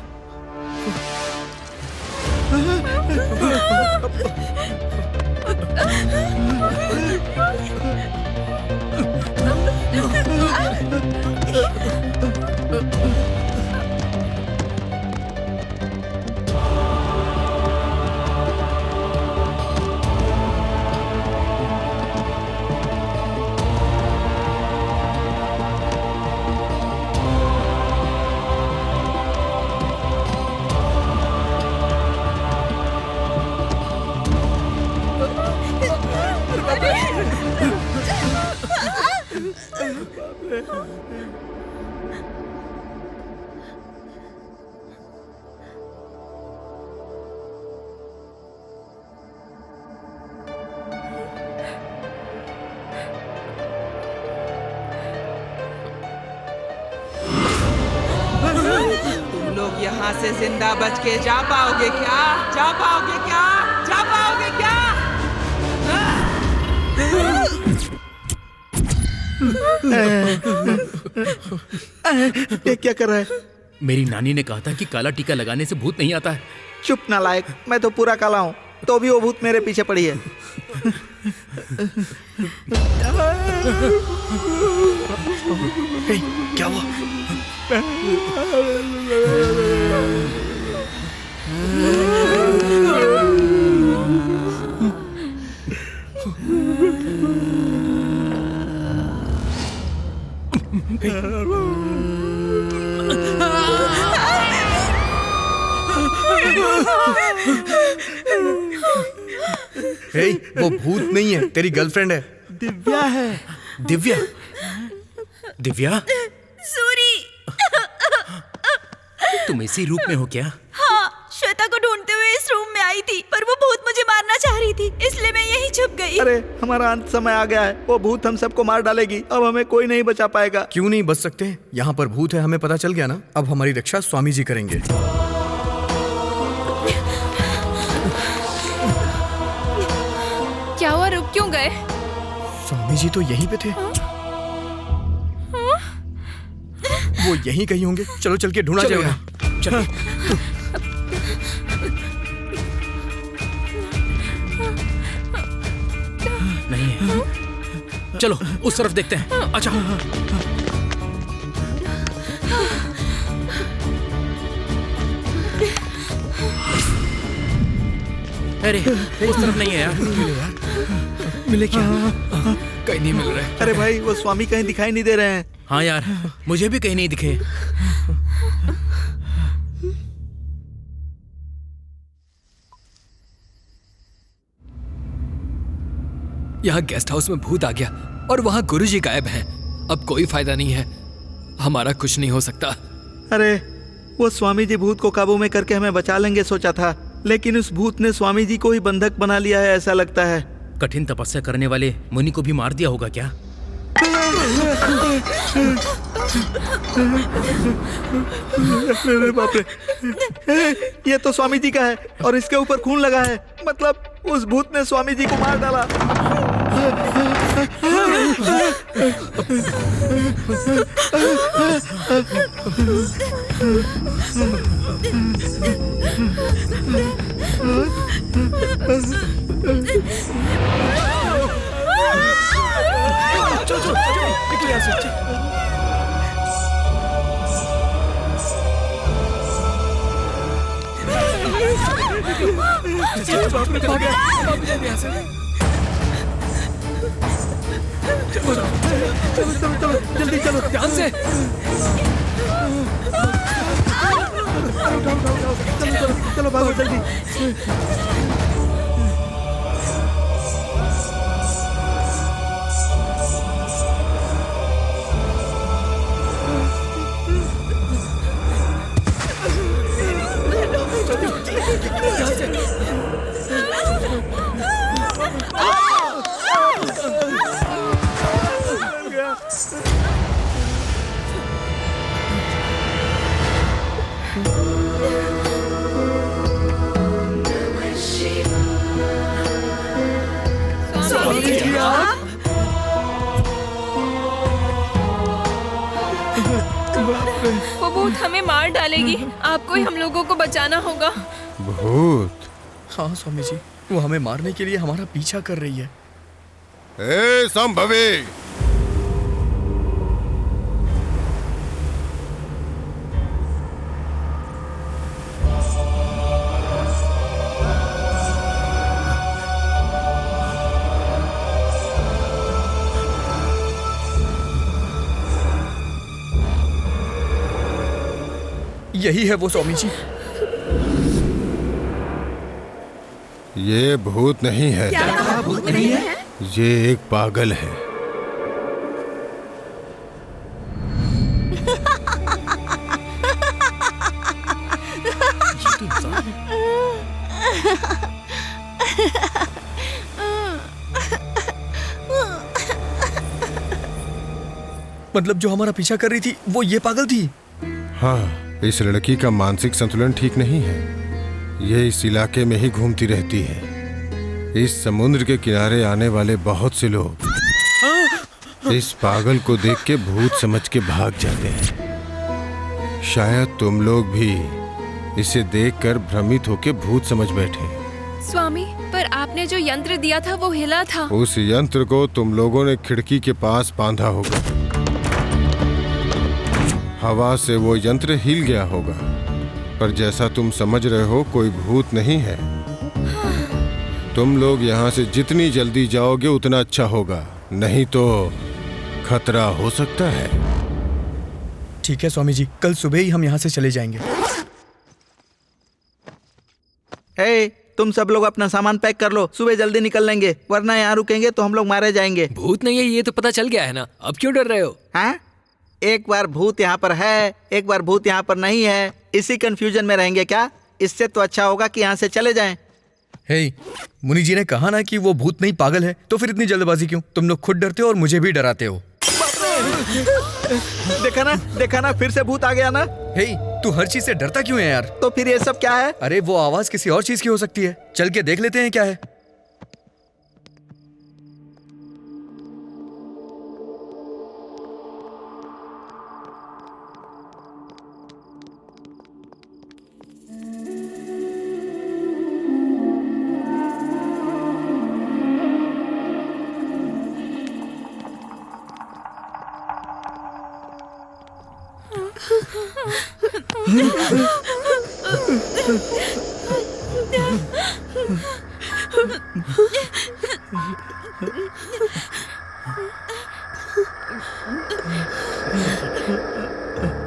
तुम लोग यहाँ से जिंदा बच के जा पाओगे क्या? जा पाओगे क्या? जा पाओगे क्या? ये क्या कर रहा है? मेरी नानी ने कहा था कि काला टीका लगाने से भूत नहीं आता है। चुप नालायक, मैं तो पूरा काला हूँ, तो भी वो भूत मेरे पीछे पड़ी है। हे, क्या हुआ? हे, वो भूत नहीं है, तेरी गर्लफ्रेंड है। दिव्या है। दिव्या? दिव्या? सूरी। तुम इसी रूप में हो क्या? हाँ, श्वेता को ढूंढते हुए इस रूम में आई थी, पर वो भूत मुझे मारना चाह रही थी, इसलिए मैं यहीं छुप गई। अरे हमारा अंत समय आ गया है, वो भूत हम सबको मार डालेगी, अब हमें कोई नहीं बचा पाएगा। क्यों नहीं बच सकते? यहाँ पर भूत है, हमें पता चल गया ना। अब हमारी रक्षा स्वामी जी करेंगे। क्या हुआ, रुक क्यों गए? स्वामी जी तो यहीं पे थे। वो यहीं कहीं होंगे, चलो चल के ढूंढा जाएगा। चलो। नहीं है। चलो उस तरफ देखते हैं। अच्छा। अरे उस तरफ नहीं है यार। मिले क्या? कहीं नहीं मिल रहे। अरे भाई, वो स्वामी कहीं दिखाई नहीं दे रहे हैं। हाँ यार, मुझे भी कहीं नहीं दिखे। यहाँ गेस्ट हाउस में भूत आ गया और वहाँ गुरुजी गायब हैं। अब कोई फायदा नहीं है, हमारा कुछ नहीं हो सकता। अरे वो स्वामी जी भूत को काबू में करके हमें बचा लेंगे सोचा था, लेकिन उस भूत ने स्वामी जी को ही बंधक बना लिया है, ऐसा लगता है। कठिन तपस्या करने वाले मुनि को भी मार दिया होगा क्या? अरे बाप रे, ये तो स्वामी जी का है और इसके ऊपर खून लगा है, मतलब उस भूत ने स्वामी जी को मार डाला। चलो निकले यहाँ से। चलो जल्दी चलो, ध्यान से। चलो भागो जल्दी। वो भूत हमें मार डालेगी। आपको ही हम लोगों को बचाना होगा। भूत? हाँ स्वामी जी, वो हमें मारने के लिए हमारा पीछा कर रही है। ए संभवी, यही है वो स्वामी जी। ये भूत नहीं है। क्या कहा? भूत नहीं है? ये एक पागल है। मतलब जो हमारा पीछा कर रही थी वो ये पागल थी? हाँ, इस लड़की का मानसिक संतुलन ठीक नहीं है। ये इस इलाके में ही घूमती रहती है। इस समुद्र के किनारे आने वाले बहुत से लोग इस पागल को देख के भूत समझ के भाग जाते हैं। शायद तुम लोग भी इसे देखकर भ्रमित होके भूत समझ बैठे। स्वामी, पर आपने जो यंत्र दिया था वो हिला था। उस यंत्र को तुम लोगों ने खिड़की के पास बांधा होगा। हवा से वो यंत्र हिल गया होगा, पर जैसा तुम समझ रहे हो कोई भूत नहीं है। तुम लोग यहाँ से जितनी जल्दी जाओगे उतना अच्छा होगा, नहीं तो खतरा हो सकता है। ठीक है स्वामी जी, कल सुबह ही हम यहाँ से चले जाएंगे। हे, तुम सब लोग अपना सामान पैक कर लो, सुबह जल्दी निकल लेंगे, वरना यहाँ रुकेंगे तो हम लोग मारे जाएंगे। भूत नहीं है ये तो पता चल गया है ना, अब क्यों डर रहे हो? हाँ? एक बार भूत यहाँ पर है, एक बार भूत यहाँ पर नहीं है, इसी कंफ्यूजन में रहेंगे क्या? इससे तो अच्छा होगा कि यहाँ से चले जाएं। हे, मुनि जी ने कहा ना कि वो भूत नहीं पागल है, तो फिर इतनी जल्दबाजी क्यों? तुम लोग खुद डरते हो और मुझे भी डराते हो। देखा ना फिर से भूत आ गया ना। हे, तू हर चीज से डरता क्यों है यार? तो फिर ये सब क्या है? अरे वो आवाज किसी और चीज की हो सकती है, चल के देख लेते हैं क्या है।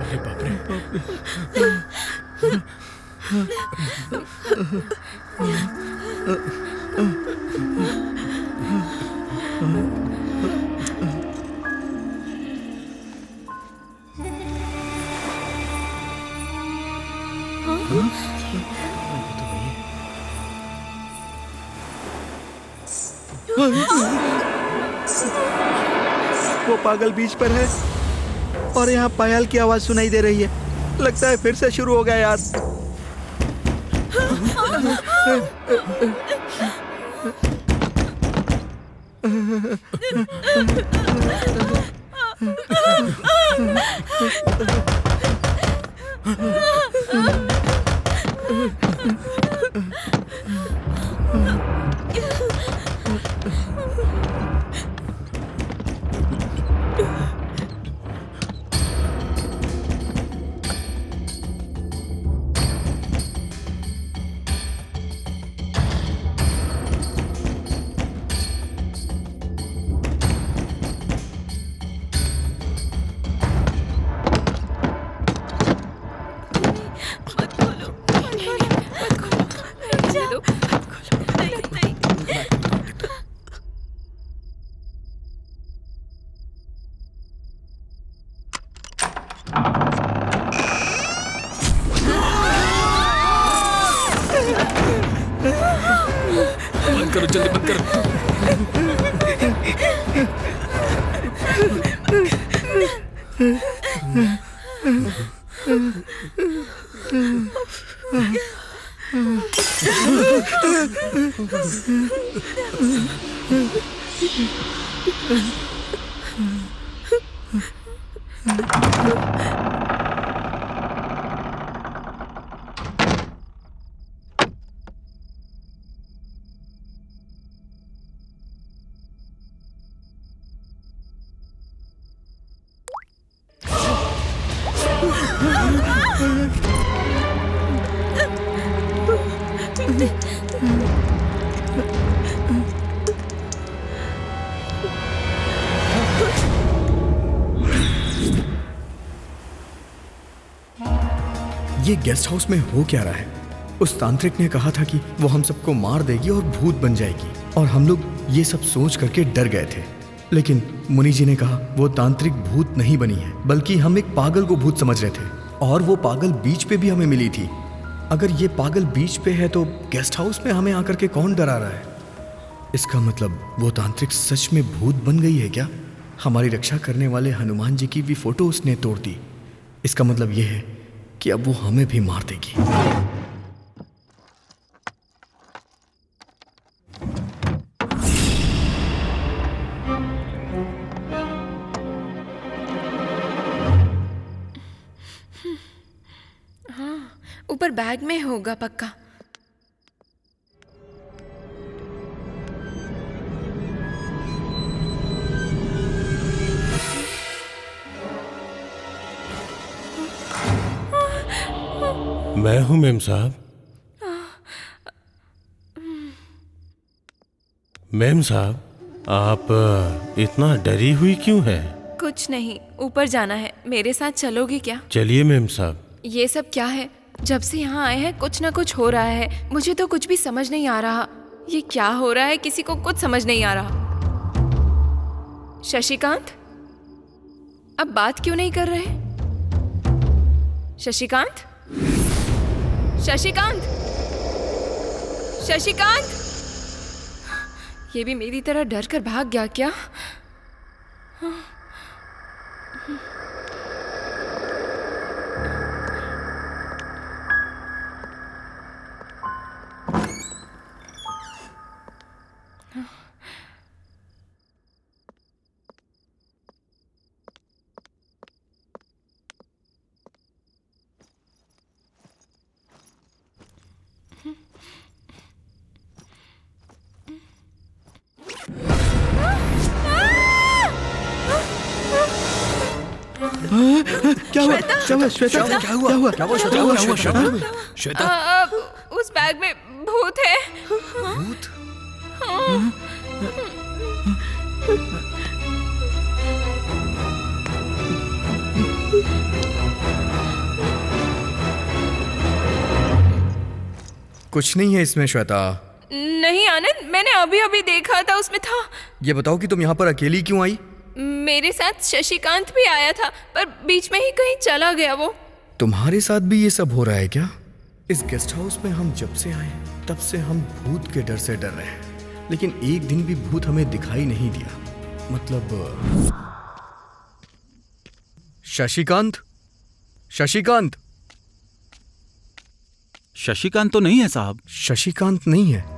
अरे बाप रे। वो पागल बीच पर है और यहाँ पायल की आवाज सुनाई दे रही है। लगता है फिर से शुरू हो गया यार। बंद करो, जल्दी बंद करो। ये गेस्ट हाउस में हो क्या रहा है? उस तांत्रिक ने कहा था कि वो हम सबको मार देगी और भूत बन जाएगी, और हम लोग ये सब सोच करके डर गए थे। लेकिन मुनि जी ने कहा वो तांत्रिक भूत नहीं बनी है, बल्कि हम एक पागल को भूत समझ रहे थे, और वो पागल बीच पे भी हमें मिली थी। अगर ये पागल बीच पे है तो गेस्ट हाउस में हमें आकर के कौन डरा रहा है? इसका मतलब वो तांत्रिक सच में भूत बन गई है क्या? हमारी रक्षा करने वाले हनुमान जी की भी फोटो उसने तोड़ दी। इसका मतलब ये है कि अब वो हमें भी मार देगी। हाँ, ऊपर बैग में होगा पक्का। मैं हूँ मेम साहब। मेम साहब, आप इतना डरी हुई क्यों हैं? कुछ नहीं, ऊपर जाना है, मेरे साथ चलोगे क्या? चलिए मेम साहब। ये सब क्या है? जब से यहाँ आए हैं कुछ ना कुछ हो रहा है, मुझे तो कुछ भी समझ नहीं आ रहा। ये क्या हो रहा है, किसी को कुछ समझ नहीं आ रहा। शशिकांत, अब बात क्यों नहीं कर रहे? शशिकांत, शशिकांत, शशिकांत, ये भी मेरी तरह डर कर भाग गया क्या? क्या हुआ? क्या हुआ श्वेता? क्या हुआ? क्या हुआ श्वेता? क्या हुआ श्वेता? श्वेता, उस बैग में भूत है। भूत? कुछ नहीं है इसमें श्वेता। नहीं आनंद, मैंने अभी अभी देखा था, उसमें था। ये बताओ कि तुम यहाँ पर अकेली क्यों आई? मेरे साथ शशिकांत भी आया था, पर बीच में ही कहीं चला गया वो। तुम्हारे साथ भी ये सब हो रहा है क्या? इस गेस्ट हाउस में हम जब से आए तब से हम भूत के डर से डर रहे हैं, लेकिन एक दिन भी भूत हमें दिखाई नहीं दिया। मतलब शशिकांत, शशिकांत, शशिकांत तो नहीं है साहब। शशिकांत नहीं है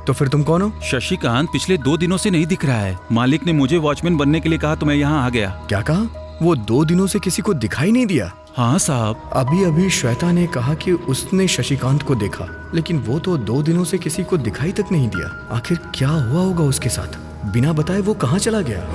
तो फिर तुम कौन हो? शशिकांत पिछले 2 दिनों से नहीं दिख रहा है। मालिक ने मुझे वॉचमैन बनने के लिए कहा तो मैं यहाँ आ गया। क्या कहा? वो 2 दिनों से किसी को दिखाई नहीं दिया? हाँ साहब। अभी अभी श्वेता ने कहा कि उसने शशिकांत को देखा, लेकिन वो तो 2 दिनों से किसी को दिखाई तक नहीं दिया। आखिर क्या हुआ होगा उसके साथ? बिना बताए वो कहाँ चला गया?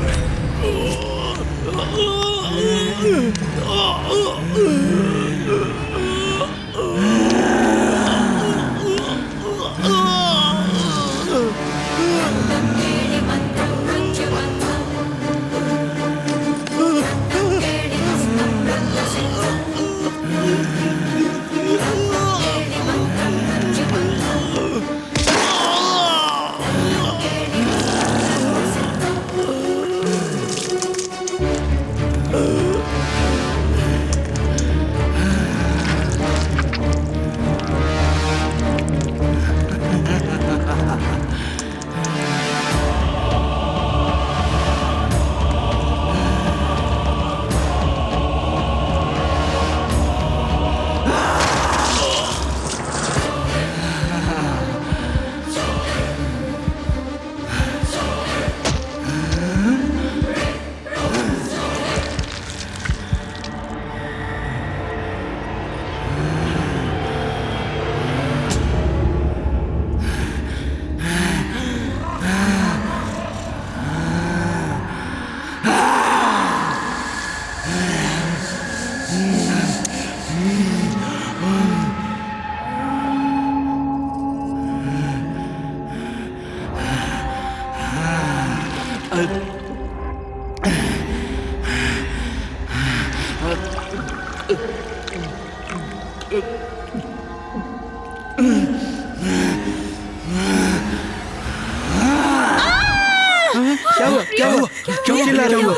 चिल्ला रही हो?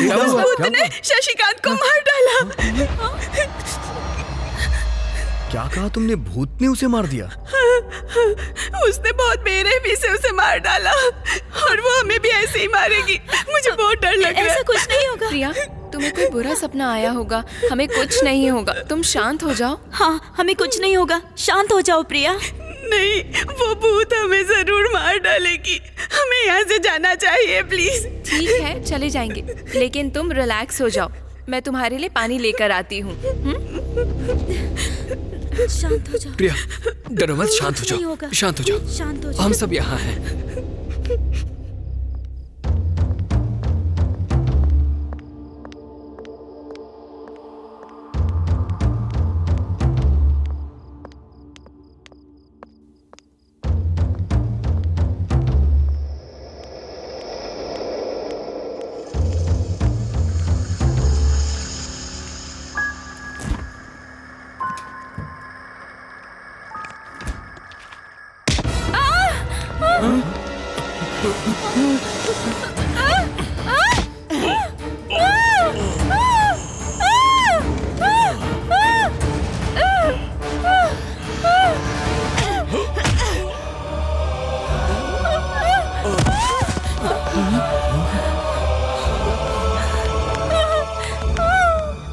क्या हुआ? भूत ने शशिकांत को मार डाला। क्या कहा तुमने? भूत ने उसे मार दिया? उसने बहुत बेरहमी से उसे मार डाला और वो हमें भी ऐसे ही मारेगी। मुझे बहुत डर लग रहा है। ऐसा कुछ नहीं होगा। प्रिया, तुम्हें कोई बुरा सपना आया होगा। हमें कुछ नहीं होगा, तुम शांत हो जाओ। हाँ, हमें कुछ नहीं होगा, शांत हो जाओ प्रिया। नहीं, वो भूत हमें जरूर मार डालेगी। हमें यहाँ से जाना चाहिए, प्लीज। ठीक है, चले जाएंगे, लेकिन तुम रिलैक्स हो जाओ। मैं तुम्हारे लिए पानी लेकर आती हूँ। शांत हो जाओ प्रिया, डरो मत, शांत हो जाओ, शांत हो जाओ, शांत हो जाओ। हम सब यहाँ हैं।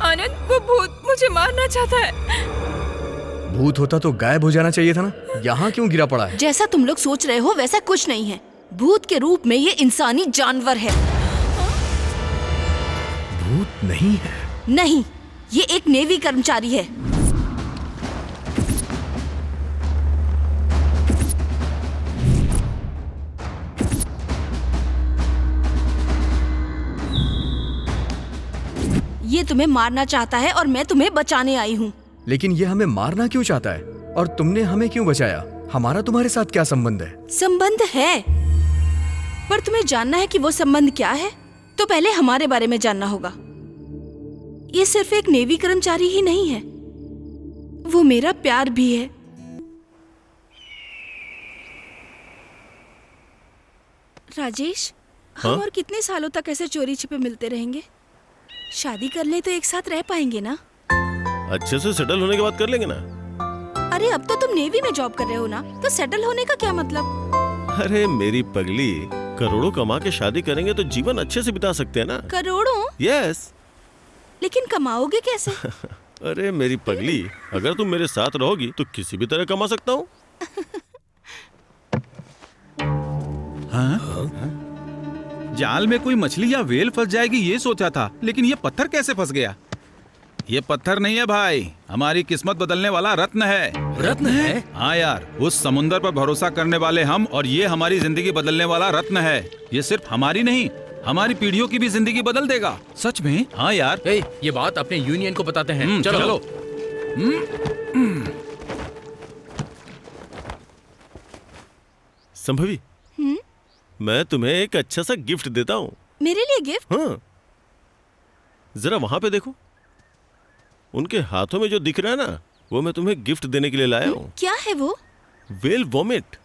आनंद, वो भूत मुझे मारना चाहता है। भूत होता तो गायब हो जाना चाहिए था ना। यहाँ क्यों गिरा पड़ा है? जैसा तुम लोग सोच रहे हो वैसा कुछ नहीं है। भूत के रूप में ये इंसानी जानवर है। भूत नहीं है? नहीं, ये एक नेवी कर्मचारी है। ये तुम्हें मारना चाहता है और मैं तुम्हें बचाने आई हूँ। लेकिन ये हमें मारना क्यों चाहता है? और तुमने हमें क्यों बचाया? हमारा तुम्हारे साथ क्या संबंध है? संबंध है, पर तुम्हें जानना है कि वो संबंध क्या है, तो पहले हमारे बारे में जानना होगा। ये सिर्फ एक नेवी कर्मचारी ही नहीं है, वो मेरा प्यार भी है। राजेश, हम और कितने सालों तक ऐसे चोरी छिपे मिलते रहेंगे? शादी कर ले तो एक साथ रह पाएंगे ना? अच्छे से सेटल होने के बाद कर लेंगे ना। अरे अब तो तुम नेवी में जॉब कर रहे हो ना, तो सेटल होने का क्या मतलब? अरे मेरी पगली, करोड़ों कमा के शादी करेंगे तो जीवन अच्छे से बिता सकते हैं ना। करोड़ों? यस। लेकिन कमाओगे कैसे? अरे मेरी पगली, अगर तुम मेरे साथ रहोगी तो किसी भी तरह कमा सकता हूँ। जाल में कोई मछली या वेल फंस जाएगी ये सोचा था, लेकिन ये पत्थर कैसे फंस गया? ये पत्थर नहीं है भाई, हमारी किस्मत बदलने वाला रत्न है। रत्न है? हाँ यार, उस समुंदर पर भरोसा करने वाले हम, और ये हमारी जिंदगी बदलने वाला रत्न है। ये सिर्फ हमारी नहीं, हमारी पीढ़ियों की भी जिंदगी बदल देगा। सच में? हाँ यार। ये बात अपने यूनियन को बताते हैं। चलो। संभवी, मैं तुम्हें एक अच्छा सा गिफ्ट देता हूँ। मेरे लिए गिफ्ट? हाँ, जरा वहां पे देखो, उनके हाथों में जो दिख रहा है ना, वो मैं तुम्हें गिफ्ट देने के लिए लाया हूँ। क्या है वो? Well vomit.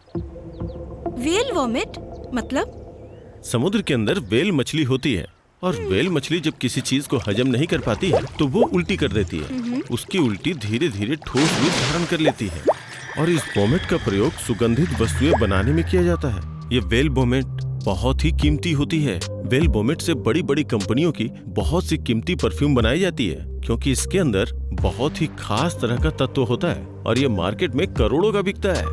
वेल वोमिट मतलब? समुद्र के अंदर वेल मछली होती है, और वेल मछली जब किसी चीज को हजम नहीं कर पाती है तो वो उल्टी कर देती है। उसकी उल्टी धीरे धीरे ठोस रूप धारण कर लेती है, और इस वोमिट का प्रयोग सुगंधित वस्तुएं बनाने में किया जाता है। ये वेल वोमिट बहुत ही कीमती होती है। वेल वोमिट से बड़ी बड़ी कंपनियों की बहुत सी कीमती परफ्यूम बनाई जाती है, क्योंकि इसके अंदर बहुत ही खास तरह का तत्व होता है, और ये मार्केट में करोड़ों का बिकता है।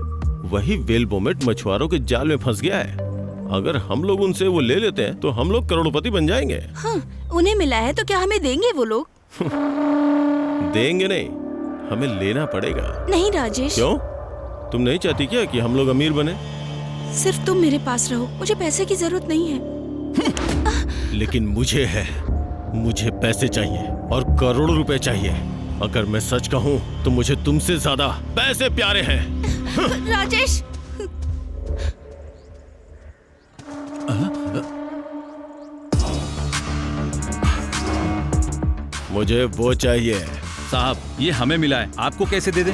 वही वेल वोमिट मछुआरों के जाल में फंस गया है। अगर हम लोग उनसे वो ले लेते हैं तो हम लोग करोड़पति बन जाएंगे। हाँ, उन्हें मिला है तो क्या हमें देंगे वो लोग? देंगे नहीं, हमें लेना पड़ेगा। नहीं राजेश। क्यों? तुम नहीं चाहती क्या कि हम लोग अमीर बने? सिर्फ तुम मेरे पास रहो, मुझे पैसे की जरूरत नहीं है। लेकिन मुझे है, मुझे पैसे चाहिए और करोड़ों रुपए चाहिए। अगर मैं सच कहूँ तो मुझे तुमसे ज्यादा पैसे प्यारे हैं। राजेश, मुझे वो चाहिए। साहब, ये हमें मिला है, आपको कैसे दे दें?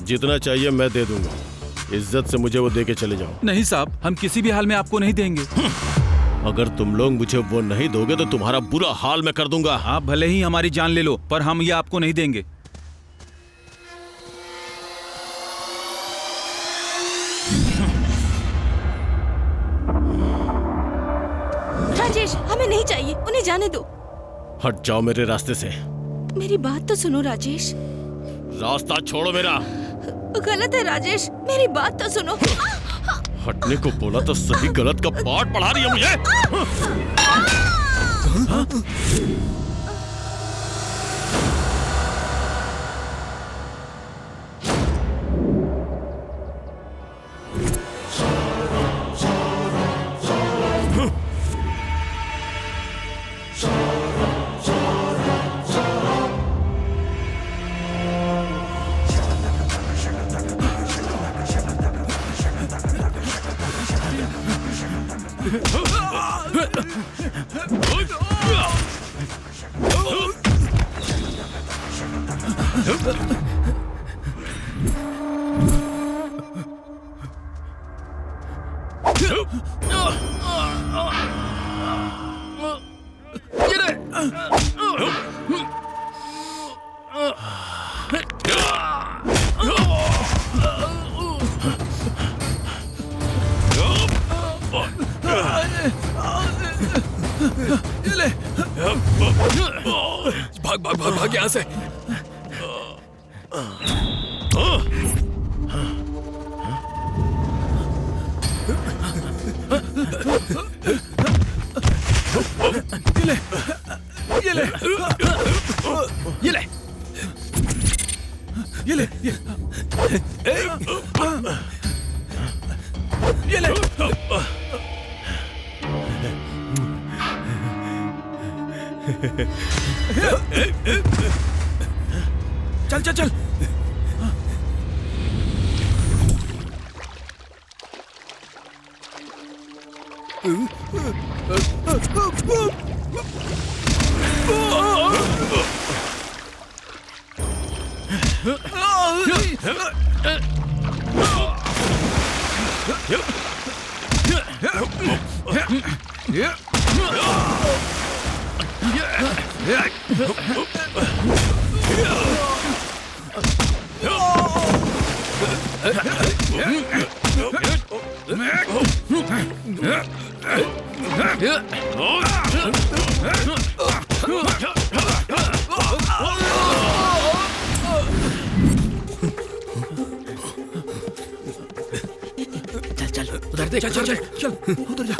जितना चाहिए मैं दे दूंगा। इज्जत से मुझे वो दे के चले जाओ। नहीं साहब, हम किसी भी हाल में आपको नहीं देंगे। अगर तुम लोग मुझे वो नहीं दोगे तो तुम्हारा बुरा हाल मैं कर दूंगा। आप भले ही हमारी जान ले लो, पर हम ये आपको नहीं देंगे। राजेश, हमें नहीं चाहिए, उन्हें जाने दो। हट जाओ मेरे रास्ते से। मेरी बात तो सुनो राजेश। रास्ता छोड़ो मेरा। गलत है राजेश, मेरी बात तो सुनो। हटने को बोला तो सही गलत का पाठ पढ़ा रही है मुझे। भाग भाग भाग भाग यहाँ से। ये ले, ये ले, ये ले, ये ले। चल चल चल। चल चल उधर देख, चल चल चल उधर जा।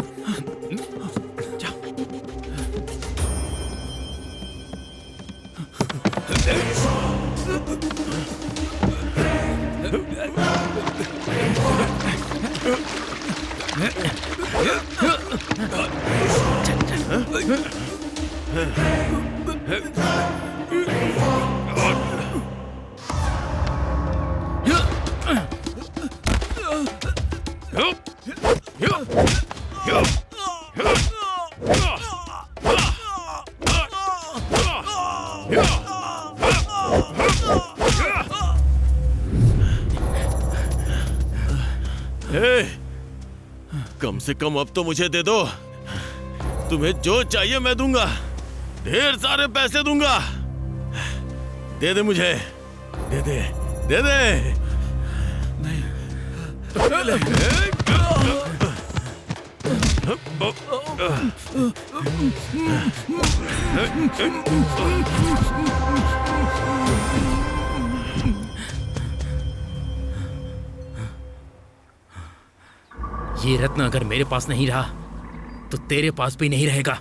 कम से कम अब तो मुझे दे दो। तुम्हें जो चाहिए मैं दूंगा, ढेर सारे पैसे दूंगा। दे दे मुझे, दे दे, दे दे। नहीं। ये रत्न अगर मेरे पास नहीं रहा तो तेरे पास भी नहीं रहेगा।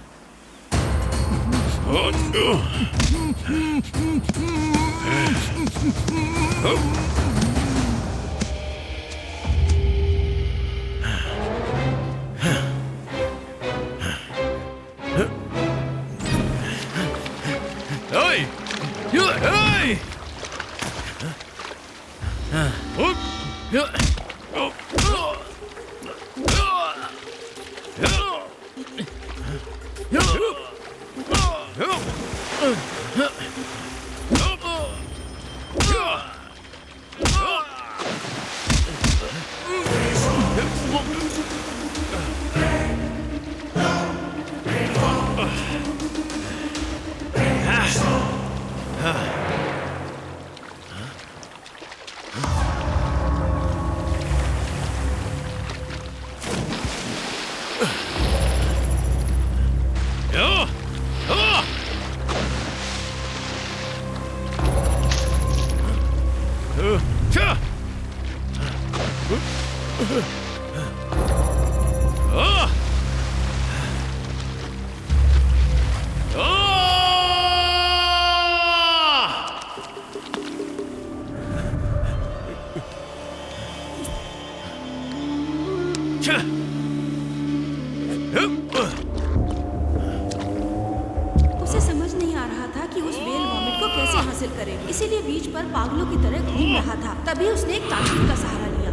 उसे समझ नहीं आ रहा था कि उस वेल वॉमिट को कैसे हासिल करे, इसीलिए बीच पर पागलों की तरह घूम रहा था। तभी उसने एक तांत्रिक का सहारा लिया।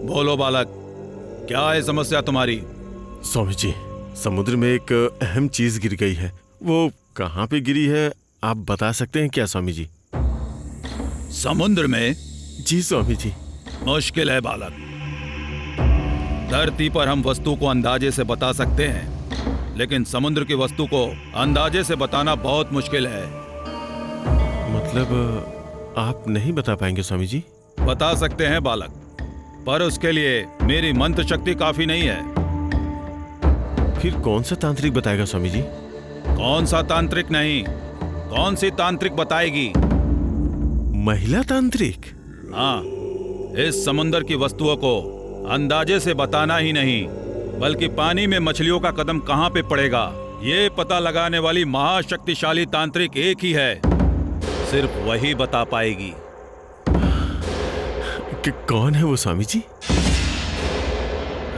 बोलो बालक, क्या है समस्या तुम्हारी? स्वामी जी, समुद्र में एक अहम चीज गिर गई है। वो कहाँ पे गिरी है आप बता सकते हैं क्या स्वामी जी? समुद्र में? जी स्वामी जी। मुश्किल है बालक। धरती पर हम वस्तु को अंदाजे से बता सकते हैं, लेकिन समुद्र की वस्तु को अंदाजे से बताना बहुत मुश्किल है। मतलब आप नहीं बता पाएंगे स्वामी जी? बता सकते हैं बालक, पर उसके लिए मेरी मंत्र शक्ति काफी नहीं है। फिर कौन सा तांत्रिक बताएगा स्वामी जी? कौन सा तांत्रिक नहीं, कौन सी तांत्रिक बताएगी? महिला तांत्रिक? हाँ, इस समुद्र की वस्तुओं को अंदाजे से बताना ही नहीं, बल्कि पानी में मछलियों का कदम कहाँ पे पड़ेगा ये पता लगाने वाली महाशक्तिशाली तांत्रिक एक ही है। सिर्फ वही बता पाएगी। कौन है वो स्वामी जी?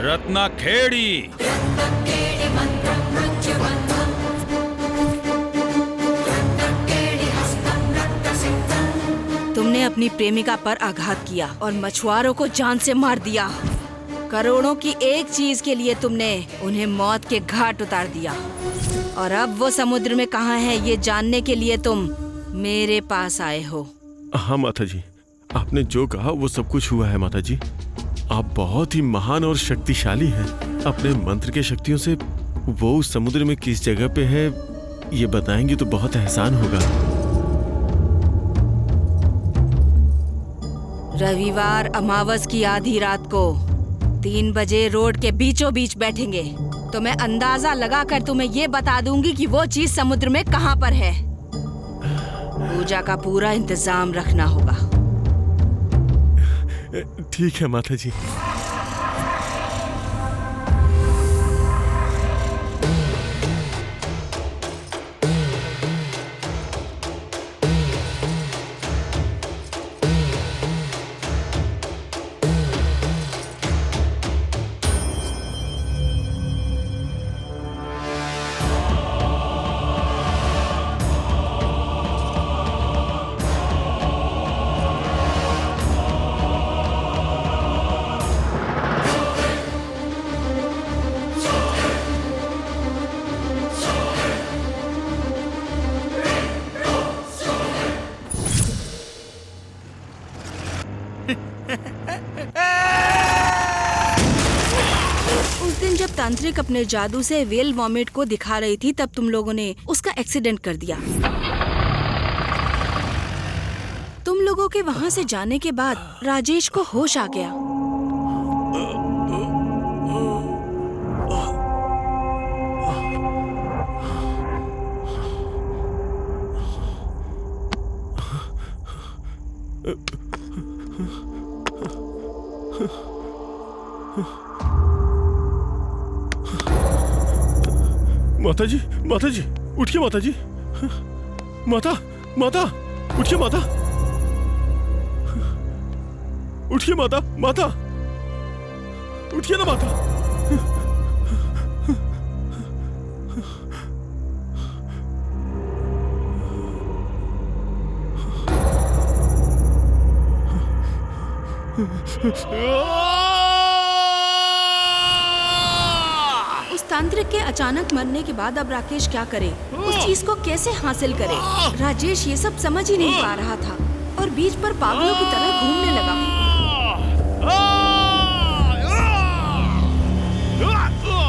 रत्नाखेड़ी। तुमने अपनी प्रेमिका पर आघात किया और मछुआरों को जान से मार दिया। करोड़ों की एक चीज के लिए तुमने उन्हें मौत के घाट उतार दिया, और अब वो समुद्र में कहाँ है ये जानने के लिए तुम मेरे पास आए हो। हाँ माता जी, आपने जो कहा वो सब कुछ हुआ है माता जी। आप बहुत ही महान और शक्तिशाली हैं। अपने मंत्र के शक्तियों से वो उस समुद्र में किस जगह पे है ये बताएंगे तो बहुत एहसान होगा। रविवार अमावस की आधी रात को 3 बजे रोड के बीचों बीच बैठेंगे, तो मैं अंदाजा लगाकर तुम्हें ये बता दूंगी कि वो चीज समुद्र में कहाँ पर है। पूजा का पूरा इंतजाम रखना होगा। ठीक है माता जी। जब तांत्रिक अपने जादू से वेल वॉमिट को दिखा रही थी तब तुम लोगों ने उसका एक्सीडेंट कर दिया। तुम लोगों के वहाँ से जाने के बाद राजेश को होश आ गया। माता जी, उठिए माता जी। माता उठिए माता, उठिए माता उठिए ना माता। तांत्रिक के अचानक मरने के बाद अब राकेश क्या करे, उस चीज को कैसे हासिल करे? राजेश ये सब समझ ही नहीं पा रहा था और बीच पर पागलों की तरह घूमने लगा।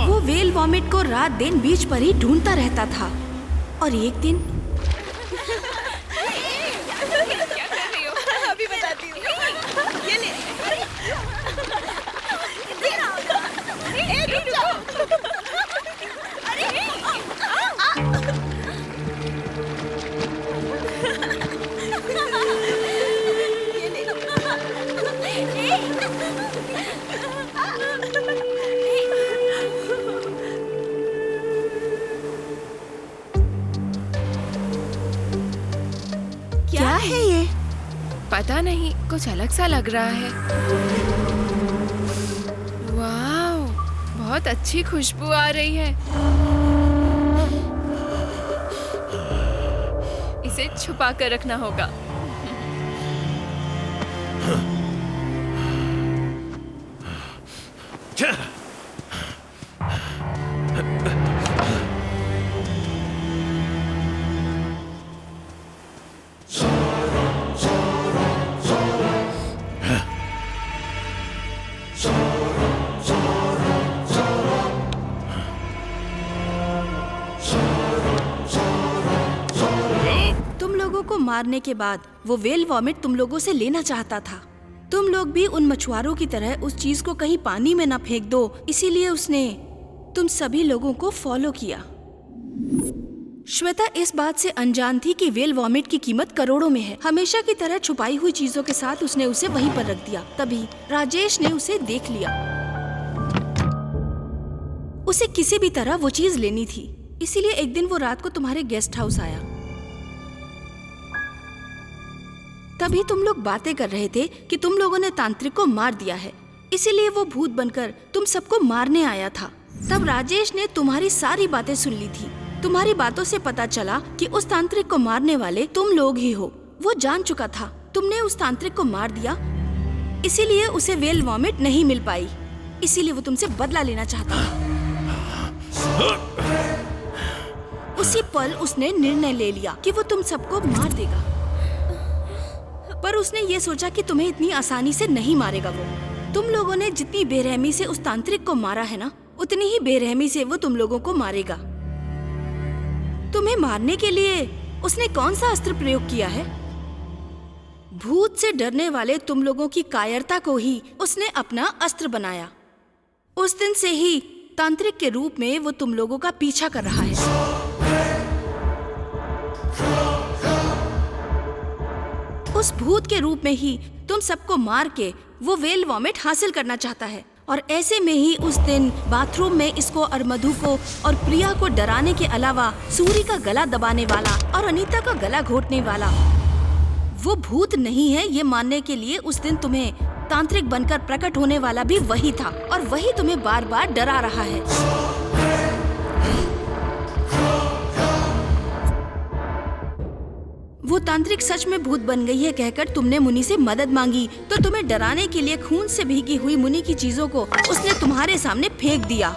वो वेल वॉमिट को रात दिन बीच पर ही ढूंढता रहता था और एक दिन क्या है ये? पता नहीं, कुछ अलग सा लग रहा है। वाह, बहुत अच्छी खुशबू आ रही है। इसे छुपा कर रखना होगा। मारने के बाद वो वेल वॉमिट तुम लोगों से लेना चाहता था। तुम लोग भी उन मछुआरों की तरह उस चीज को कहीं पानी में ना फेंक दो, इसीलिए उसने तुम सभी लोगों को फॉलो किया। श्वेता इस बात से अनजान थी कि वेल वॉमिट की कीमत करोड़ों में है। हमेशा की तरह छुपाई हुई चीजों के साथ उसने उसे वहीं पर रख दिया। तभी राजेश ने उसे देख लिया। उसे किसी भी तरह वो चीज लेनी थी, इसीलिए एक दिन वो रात को तुम्हारे गेस्ट हाउस आया। तभी तुम लोग बातें कर रहे थे कि तुम लोगों ने तांत्रिक को मार दिया है, इसीलिए वो भूत बनकर तुम सबको मारने आया था। तब राजेश ने तुम्हारी सारी बातें सुन ली थी। तुम्हारी बातों से पता चला कि उस तांत्रिक को मारने वाले तुम लोग ही हो। वो जान चुका था तुमने उस तांत्रिक को मार दिया, इसीलिए उसे वेल वॉमिट नहीं मिल पाई, इसीलिए वो तुमसे बदला लेना चाहता था। उसी पल उसने निर्णय ले लिया कि वो तुम सबको मार देगा, पर उसने ये सोचा कि तुम्हें इतनी आसानी से नहीं मारेगा। वो तुम लोगों ने जितनी बेरहमी से उस तांत्रिक को मारा है ना, उतनी ही बेरहमी से वो तुम लोगों को मारेगा। तुम्हें मारने के लिए उसने कौन सा अस्त्र प्रयोग किया है? भूत से डरने वाले तुम लोगों की कायरता को ही उसने अपना अस्त्र बनाया। उस दिन से ही तांत्रिक के रूप में वो तुम लोगों का पीछा कर रहा है। उस भूत के रूप में ही तुम सबको मार के वो वेल वॉमिट हासिल करना चाहता है। और ऐसे में ही उस दिन बाथरूम में इसको और मधु को और प्रिया को डराने के अलावा सूरी का गला दबाने वाला और अनीता का गला घोटने वाला वो भूत नहीं है, ये मानने के लिए उस दिन तुम्हें तांत्रिक बनकर प्रकट होने वाला भी वही था, और वही तुम्हें बार बार डरा रहा है। वो तांत्रिक सच में भूत बन गई है कहकर तुमने मुनि से मदद मांगी, तो तुम्हें डराने के लिए खून से भीगी हुई मुनि की चीजों को उसने तुम्हारे सामने फेंक दिया।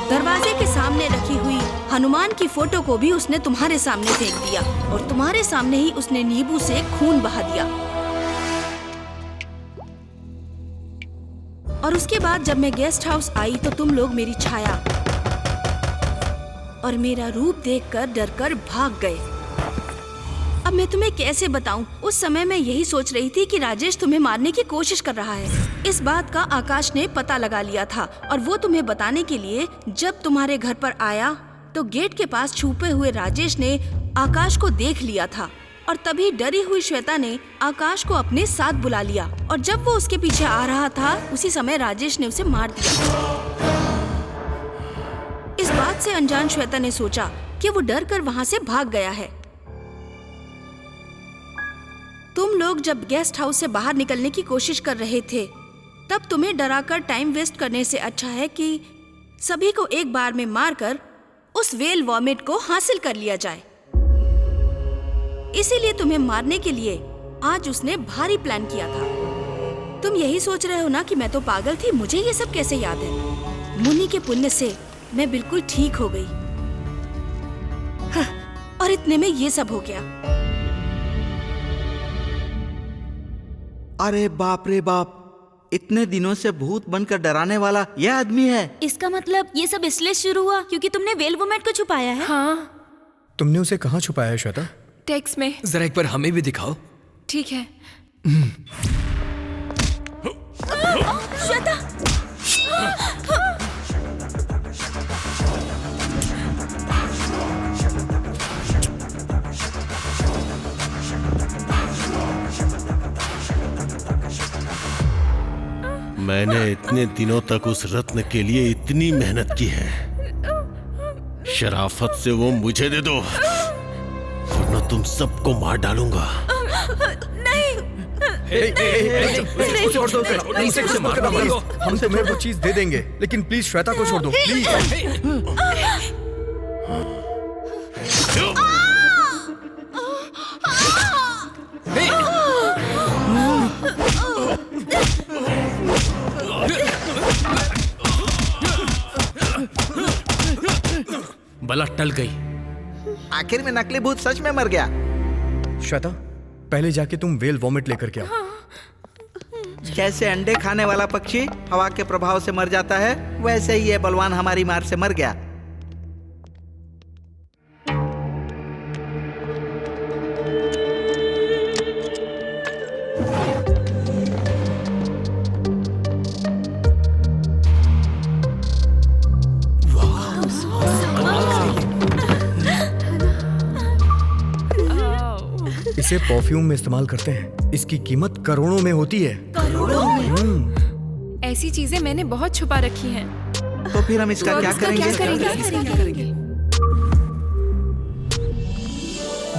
दरवाजे के सामने रखी हुई हनुमान की फोटो को भी उसने तुम्हारे सामने फेंक दिया, और तुम्हारे सामने ही उसने नींबू से खून बहा दिया। और उसके बाद जब मैं गेस्ट हाउस आई तो तुम लोग मेरी छाया और मेरा रूप देखकर डरकर भाग गए। अब मैं तुम्हें कैसे बताऊं? उस समय मैं यही सोच रही थी कि राजेश तुम्हें मारने की कोशिश कर रहा है। इस बात का आकाश ने पता लगा लिया था, और वो तुम्हें बताने के लिए जब तुम्हारे घर पर आया तो गेट के पास छुपे हुए राजेश ने आकाश को देख लिया था, और तभी डरी हुई श्वेता ने आकाश को अपने साथ बुला लिया, और जब वो उसके पीछे आ रहा था उसी समय राजेश ने उसे मार दिया। इस बात से अनजान श्वेता ने सोचा कि वो डर कर वहाँ से भाग गया है। तुम लोग जब गेस्ट हाउस से बाहर निकलने की कोशिश कर रहे थे, तब तुम्हें डराकर टाइम वेस्ट करने से अच्छा है कि सभी को एक बार में मारकर उस वेल वॉमिट को हासिल कर लिया जाए। इसीलिए तुम्हें मारने के लिए आज उसने भारी प्लान किया था। तुम यही सोच रहे हो ना कि मैं तो पागल थी, मुझे ये सब कैसे याद है? मुनि के पुण्य से मैं बिल्कुल ठीक हो गई। हाँ, और इतने में ये सब हो गया। अरे बाप रे बाप, इतने दिनों से भूत बनकर डराने वाला यह आदमी है। इसका मतलब ये सब इसलिए शुरू हुआ क्योंकि तुमने वेल वॉमिट को छुपाया है? हाँ। तुमने उसे कहाँ छुपाया है श्वेता? टेक्स्ट में। जरा एक बार हमें भी दिखाओ। ठीक है। श्वेता! मैंने इतने दिनों तक उस रत्न के लिए इतनी मेहनत की है, शराफत से वो मुझे दे दो, वरना तुम सबको मार डालूंगा। छोड़ दो, हम तुम्हें वो चीज दे देंगे, लेकिन प्लीज श्वेता को छोड़ दो, प्लीज। बला टल गई। आखिर में नकली भूत सच में मर गया। श्वेता, पहले जाके तुम वेल वॉमिट लेकर के आओ। जैसे अंडे खाने वाला पक्षी हवा के प्रभाव से मर जाता है, वैसे ही ये बलवान हमारी मार से मर गया। इसे परफ्यूम में इस्तेमाल करते हैं। इसकी कीमत करोड़ों में होती है। ऐसी चीजें मैंने बहुत छुपा रखी हैं। तो फिर हम इसका क्या करेंगे?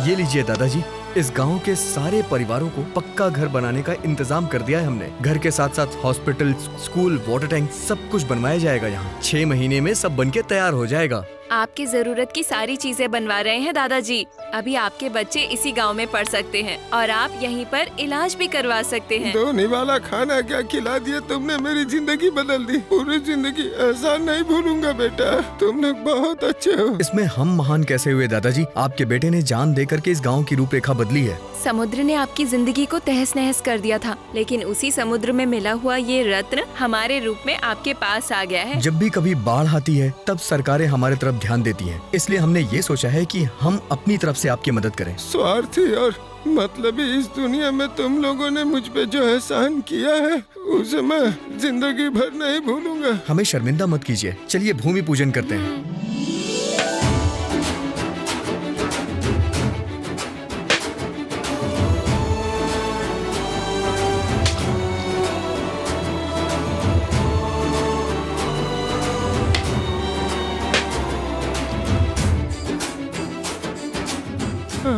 ये लीजिए दादाजी, इस गांव के सारे परिवारों को पक्का घर बनाने का इंतजाम कर दिया है हमने। घर के साथ साथ हॉस्पिटल, स्कूल, वाटर टैंक सब कुछ बनवाया जाएगा यहाँ। 6 महीने में सब बनके तैयार हो जाएगा। आपकी जरूरत की सारी चीजें बनवा रहे हैं दादाजी। अभी आपके बच्चे इसी गांव में पढ़ सकते हैं और आप यहीं पर इलाज भी करवा सकते हैं। धोने वाला खाना क्या खिला दिया तुमने, मेरी जिंदगी बदल दी। पूरी जिंदगी एहसान नहीं भूलूंगा बेटा, तुम लोग बहुत अच्छे हो। इसमें हम महान कैसे हुए दादाजी? आपके बेटे ने जान दे करके इस गाँव की रूपरेखा बदली है। समुद्र ने आपकी जिंदगी को तहस नहस कर दिया था, लेकिन उसी समुद्र में मिला हुआ ये रत्न हमारे रूप में आपके पास आ गया है। जब भी कभी बाढ़ आती है तब सरकारें हमारे तरफ ध्यान देती हैं। इसलिए हमने ये सोचा है कि हम अपनी तरफ से आपकी मदद करें। स्वार्थी और मतलबी इस दुनिया में तुम लोगों ने मुझ पे जो एहसान किया है, उसे मैं जिंदगी भर नहीं भूलूंगा। हमें शर्मिंदा मत कीजिए। चलिए भूमि पूजन करते हैं।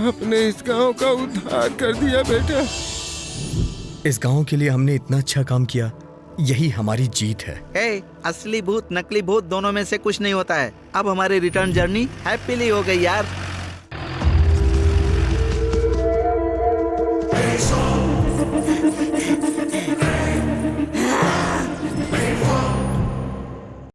आपने इस गांव का उद्धार कर दिया बेटा। इस गांव के लिए हमने इतना अच्छा काम किया, यही हमारी जीत है। असली भूत नकली भूत दोनों में से कुछ नहीं होता है। अब हमारी रिटर्न जर्नी हैप्पीली हो गई यार।